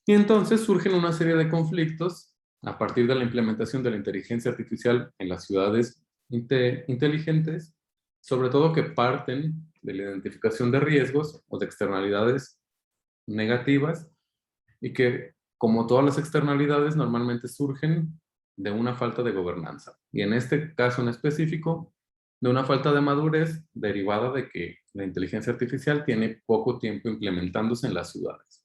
F: Y entonces surgen una serie de conflictos a partir de la implementación de la inteligencia artificial en las ciudades inteligentes, sobre todo que parten de la identificación de riesgos o de externalidades negativas y que, como todas las externalidades, normalmente surgen de una falta de gobernanza. Y en este caso en específico, de una falta de madurez derivada de que la inteligencia artificial tiene poco tiempo implementándose en las ciudades.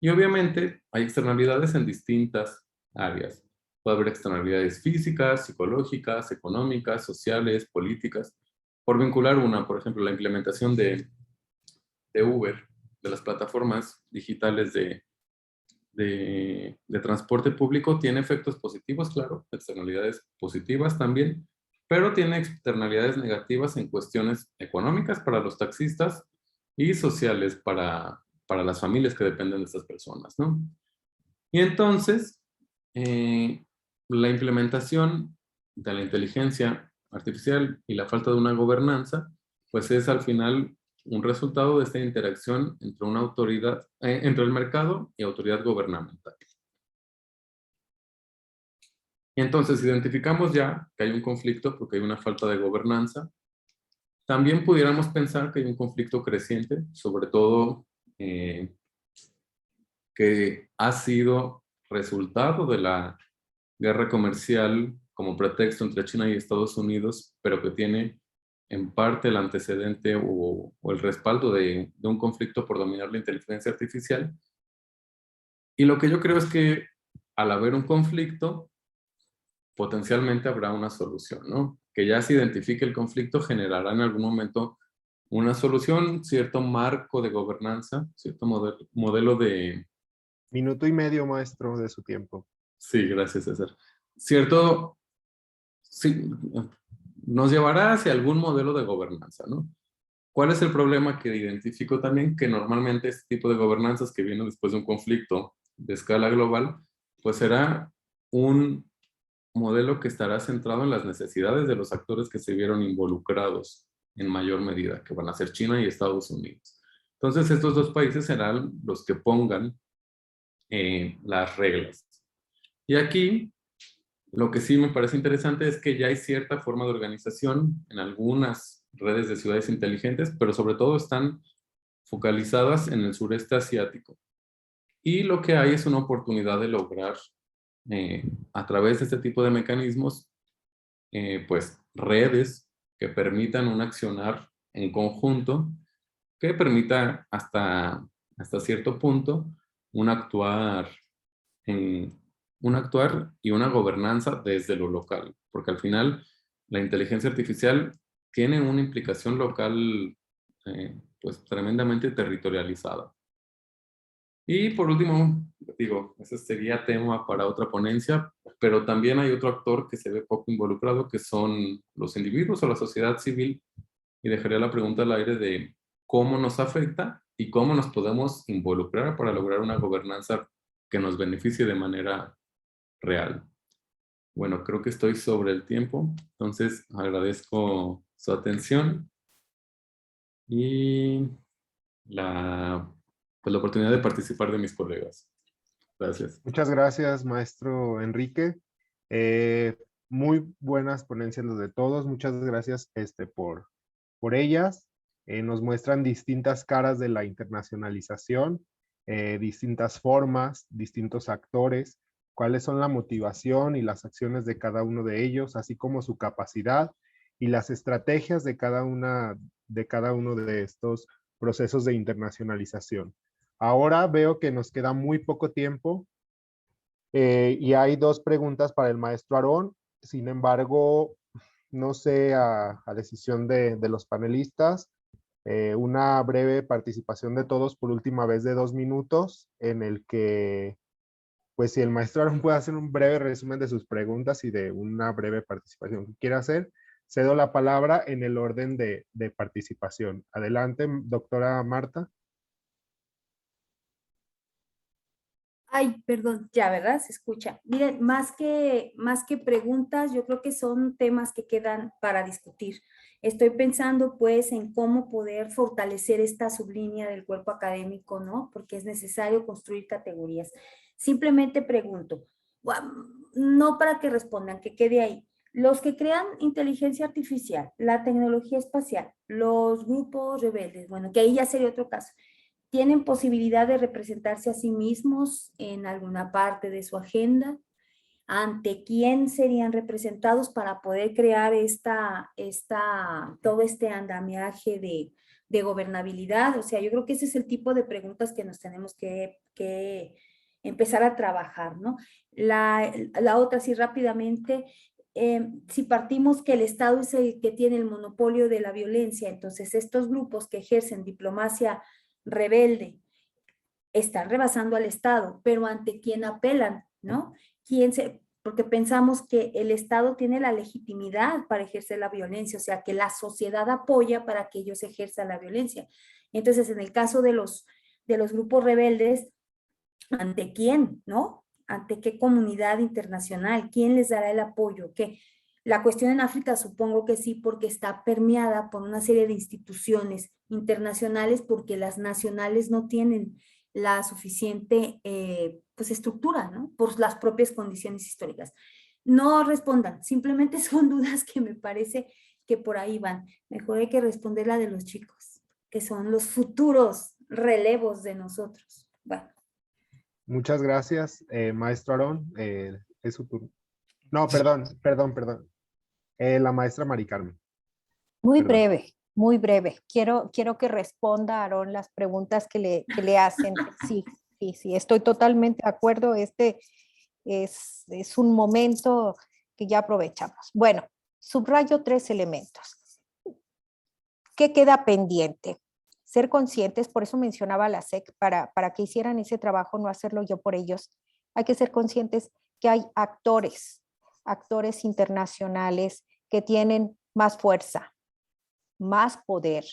F: Y obviamente hay externalidades en distintas áreas. Puede haber externalidades físicas, psicológicas, económicas, sociales, políticas. Por vincular una, por ejemplo, la implementación de Uber, de las plataformas digitales de transporte público, tiene efectos positivos, claro, externalidades positivas también, pero tiene externalidades negativas en cuestiones económicas para los taxistas y sociales para las familias que dependen de estas personas, ¿no? Y entonces, la implementación de la inteligencia artificial y la falta de una gobernanza, pues es al final un resultado de esta interacción entre una autoridad, entre el mercado y autoridad gubernamental. Y entonces identificamos ya que hay un conflicto porque hay una falta de gobernanza. También pudiéramos pensar que hay un conflicto creciente, sobre todo que ha sido resultado de la guerra comercial como pretexto entre China y Estados Unidos, pero que tiene en parte el antecedente o el respaldo de un conflicto por dominar la inteligencia artificial. Y lo que yo creo es que al haber un conflicto, potencialmente habrá una solución, ¿no? Que ya se identifique el conflicto generará en algún momento una solución, cierto marco de gobernanza, cierto modelo de...
A: Minuto y medio, maestro, de su tiempo.
F: Sí, gracias, César. Cierto, sí, nos llevará hacia algún modelo de gobernanza, ¿no? ¿Cuál es el problema que identifico también? Que normalmente este tipo de gobernanzas que vienen después de un conflicto de escala global, pues será un modelo que estará centrado en las necesidades de los actores que se vieron involucrados en mayor medida, que van a ser China y Estados Unidos. Entonces, estos dos países serán los que pongan las reglas. Y aquí, lo que sí me parece interesante es que ya hay cierta forma de organización en algunas redes de ciudades inteligentes, pero sobre todo están focalizadas en el sureste asiático. Y lo que hay es una oportunidad de lograr, a través de este tipo de mecanismos, pues redes que permitan un accionar en conjunto, que permita hasta cierto punto un actuar, un actuar y una gobernanza desde lo local, porque al final la inteligencia artificial tiene una implicación local pues tremendamente territorializada. Y por último, digo, ese sería tema para otra ponencia, pero también hay otro actor que se ve poco involucrado, que son los individuos o la sociedad civil, y dejaría la pregunta al aire de cómo nos afecta y cómo nos podemos involucrar para lograr una gobernanza que nos beneficie de manera real. Bueno, creo que estoy sobre el tiempo, entonces agradezco su atención y pues, la oportunidad de participar de mis colegas. Gracias.
A: Muchas gracias, maestro Enrique. Muy buenas ponencias los de todos. Muchas gracias por ellas. Nos muestran distintas caras de la internacionalización, distintas formas, distintos actores, cuáles son la motivación y las acciones de cada uno de ellos, así como su capacidad y las estrategias de cada uno de estos procesos de internacionalización. Ahora veo que nos queda muy poco tiempo y hay dos preguntas para el maestro Aarón. Sin embargo, no sé, a decisión de los panelistas, una breve participación de todos por última vez de 2 minutos, en el que, pues si el maestro Aarón puede hacer un breve resumen de sus preguntas y de una breve participación que quiera hacer, cedo la palabra en el orden de participación. Adelante, doctora Marta.
B: Ay, perdón, ya, ¿verdad? Se escucha. Miren, más que preguntas, yo creo que son temas que quedan para discutir. Estoy pensando, pues, en cómo poder fortalecer esta sublínea del cuerpo académico, ¿no? Porque es necesario construir categorías. Simplemente pregunto, no para que respondan, que quede ahí. Los que crean inteligencia artificial, la tecnología espacial, los grupos rebeldes, bueno, que ahí ya sería otro caso, ¿tienen posibilidad de representarse a sí mismos en alguna parte de su agenda? ¿Ante quién serían representados para poder crear todo este andamiaje de gobernabilidad? O sea, yo creo que ese es el tipo de preguntas que nos tenemos que empezar a trabajar, ¿no? La otra, sí, rápidamente, si partimos que el Estado es el que tiene el monopolio de la violencia, entonces estos grupos que ejercen diplomacia rebelde están rebasando al Estado, pero ¿ante quién apelan, no? Porque pensamos que el Estado tiene la legitimidad para ejercer la violencia, o sea, que la sociedad apoya para que ellos ejerzan la violencia. Entonces, en el caso de los grupos rebeldes, ¿ante quién, no? ¿Ante qué comunidad internacional? ¿Quién les dará el apoyo? ¿Qué? La cuestión en África supongo que sí, porque está permeada por una serie de instituciones internacionales, porque las nacionales no tienen la suficiente pues estructura, ¿no? Por las propias condiciones históricas. No respondan, simplemente son dudas que me parece que por ahí van. Mejor hay que responder la de los chicos, que son los futuros relevos de nosotros. Bueno.
A: Muchas gracias, maestro Aarón. Es su turno. No, perdón. La maestra Mari Carmen.
C: Muy
A: Perdón.
C: breve, muy breve. Quiero que responda, Aarón, las preguntas que le hacen. Sí, estoy totalmente de acuerdo. Este es un momento que ya aprovechamos. Bueno, subrayo 3 elementos. ¿Qué queda pendiente? Ser conscientes, por eso mencionaba la SEC, para que hicieran ese trabajo, no hacerlo yo por ellos. Hay que ser conscientes que hay actores internacionales que tienen más fuerza, más poder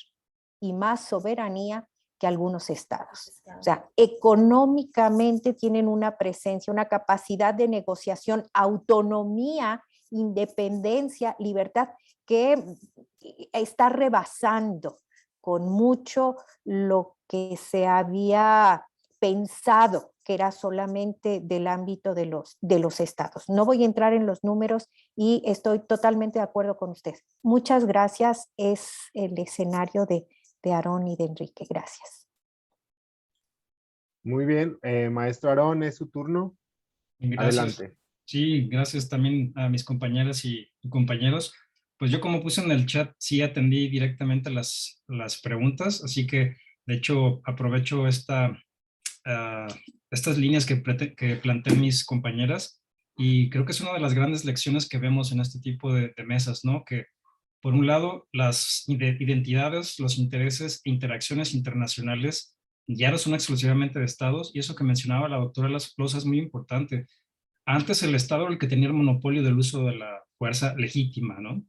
C: y más soberanía que algunos estados. O sea, económicamente tienen una presencia, una capacidad de negociación, autonomía, independencia, libertad, que está rebasando con mucho lo que se había pensado que era solamente del ámbito de los estados. No voy a entrar en los números y estoy totalmente de acuerdo con usted. Muchas gracias. Es el escenario de Aarón y de Enrique. Gracias.
A: Muy bien, maestro Aarón, es su turno.
E: Gracias.
A: Adelante.
E: Sí, gracias también a mis compañeras y compañeros. Pues yo, como puse en el chat, sí atendí directamente las preguntas, así que de hecho aprovecho estas líneas que plantean mis compañeras, y creo que es una de las grandes lecciones que vemos en este tipo de mesas, ¿no? Que por un lado las identidades, los intereses e interacciones internacionales ya no son exclusivamente de estados, y eso que mencionaba la doctora Loza es muy importante. Antes el Estado era el que tenía el monopolio del uso de la fuerza legítima, ¿no?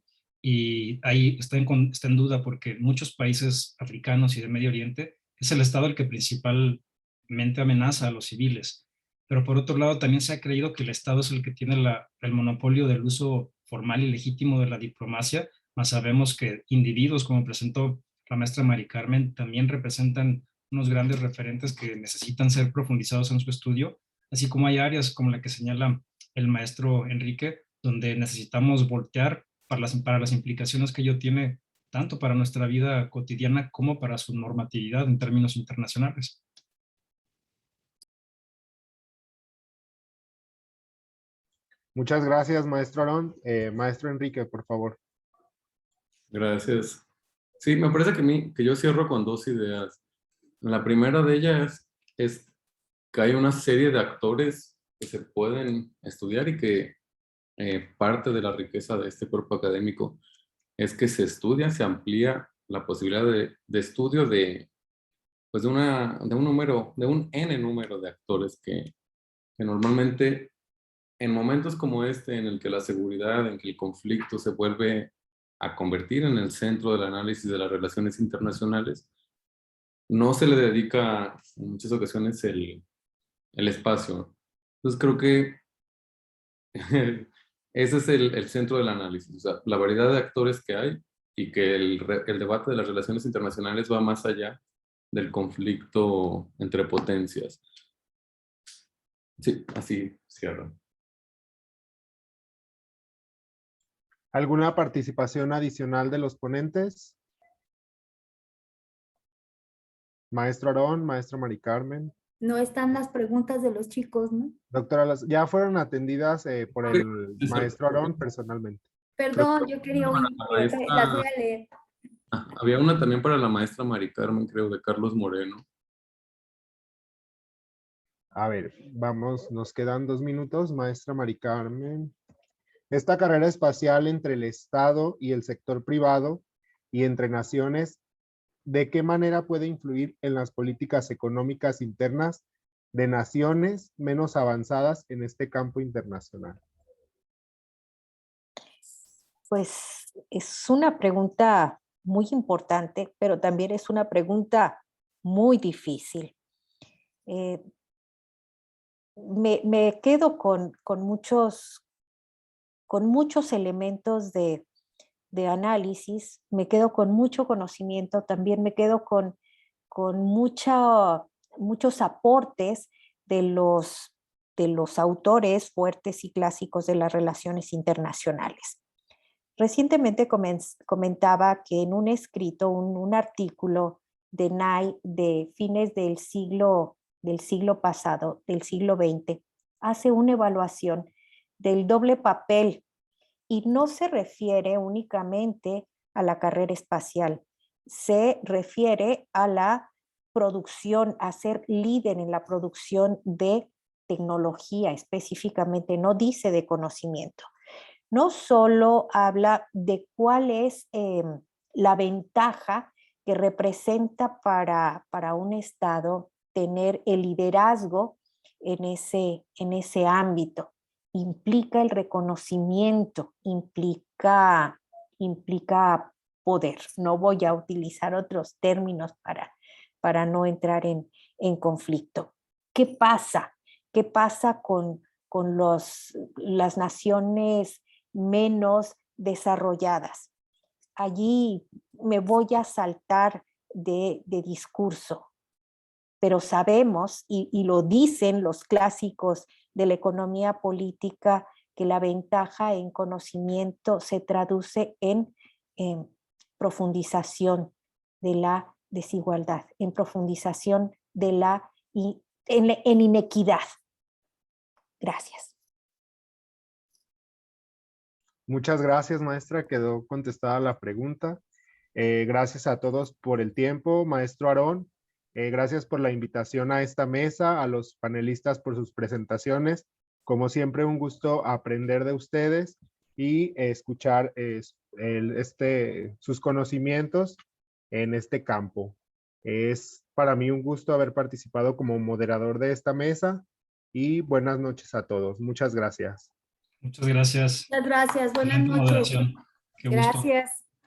E: Y ahí está en duda, porque en muchos países africanos y de Medio Oriente es el Estado el que principalmente amenaza a los civiles. Pero por otro lado también se ha creído que el Estado es el que tiene el monopolio del uso formal y legítimo de la diplomacia, mas sabemos que individuos, como presentó la maestra Mari Carmen, también representan unos grandes referentes que necesitan ser profundizados en su estudio, así como hay áreas como la que señala el maestro Enrique, donde necesitamos voltear para las implicaciones que ello tiene tanto para nuestra vida cotidiana como para su normatividad en términos internacionales.
A: Muchas gracias, maestro Aarón. Maestro Enrique, por favor.
F: Gracias. Sí, me parece que yo cierro con dos ideas. La primera de ellas es que hay una serie de actores que se pueden estudiar y que parte de la riqueza de este cuerpo académico es que se estudia, se amplía la posibilidad de estudio pues de un N número de actores que normalmente en momentos como este, en el que la seguridad, en que el conflicto se vuelve a convertir en el centro del análisis de las relaciones internacionales, no se le dedica en muchas ocasiones el espacio. Entonces creo que ese es el centro del análisis, o sea, la variedad de actores que hay, y que el debate de las relaciones internacionales va más allá del conflicto entre potencias. Sí, así cierro.
A: ¿Alguna participación adicional de los ponentes? Maestro Aarón, maestra Mari Carmen.
B: No están las preguntas de los chicos, ¿no?
A: Doctora, ya fueron atendidas por el
F: Sí,
A: maestro Aarón personalmente.
B: Perdón, yo quería oír, las voy a leer.
F: Había una también para la maestra Mari Carmen, creo, de Carlos Moreno.
A: A ver, vamos, nos quedan 2 minutos. Maestra Mari Carmen. Esta carrera espacial entre el Estado y el sector privado y entre naciones, ¿de qué manera puede influir en las políticas económicas internas de naciones menos avanzadas en este campo internacional?
C: Pues es una pregunta muy importante, pero también es una pregunta muy difícil. Me quedo con muchos elementos de análisis, me quedo con mucho conocimiento, también me quedo con muchos aportes de los autores fuertes y clásicos de las relaciones internacionales. Recientemente comentaba que en un escrito, un artículo de Nye de fines del siglo pasado, del siglo XX, hace una evaluación del doble papel, y no se refiere únicamente a la carrera espacial, se refiere a la producción, a ser líder en la producción de tecnología específicamente, no dice de conocimiento. No solo habla de cuál es la ventaja que representa para un Estado tener el liderazgo en ese ámbito. Implica el reconocimiento, implica poder. No voy a utilizar otros términos para no entrar en conflicto. ¿Qué pasa? ¿Qué pasa con las naciones menos desarrolladas? Allí me voy a saltar de discurso, pero sabemos, y lo dicen los clásicos de la economía política, que la ventaja en conocimiento se traduce en profundización de la desigualdad, en profundización de en inequidad. Gracias.
A: Muchas gracias, maestra. Quedó contestada la pregunta. Gracias a todos por el tiempo. Maestro Aarón, gracias por la invitación a esta mesa, a los panelistas por sus presentaciones. Como siempre, un gusto aprender de ustedes y escuchar sus conocimientos en este campo. Es para mí un gusto haber participado como moderador de esta mesa y buenas noches a todos. Muchas gracias.
E: Muchas gracias.
B: Muchas gracias. Buenas
E: Excelente
B: noches.
E: moderación. Qué gusto.
B: Gracias.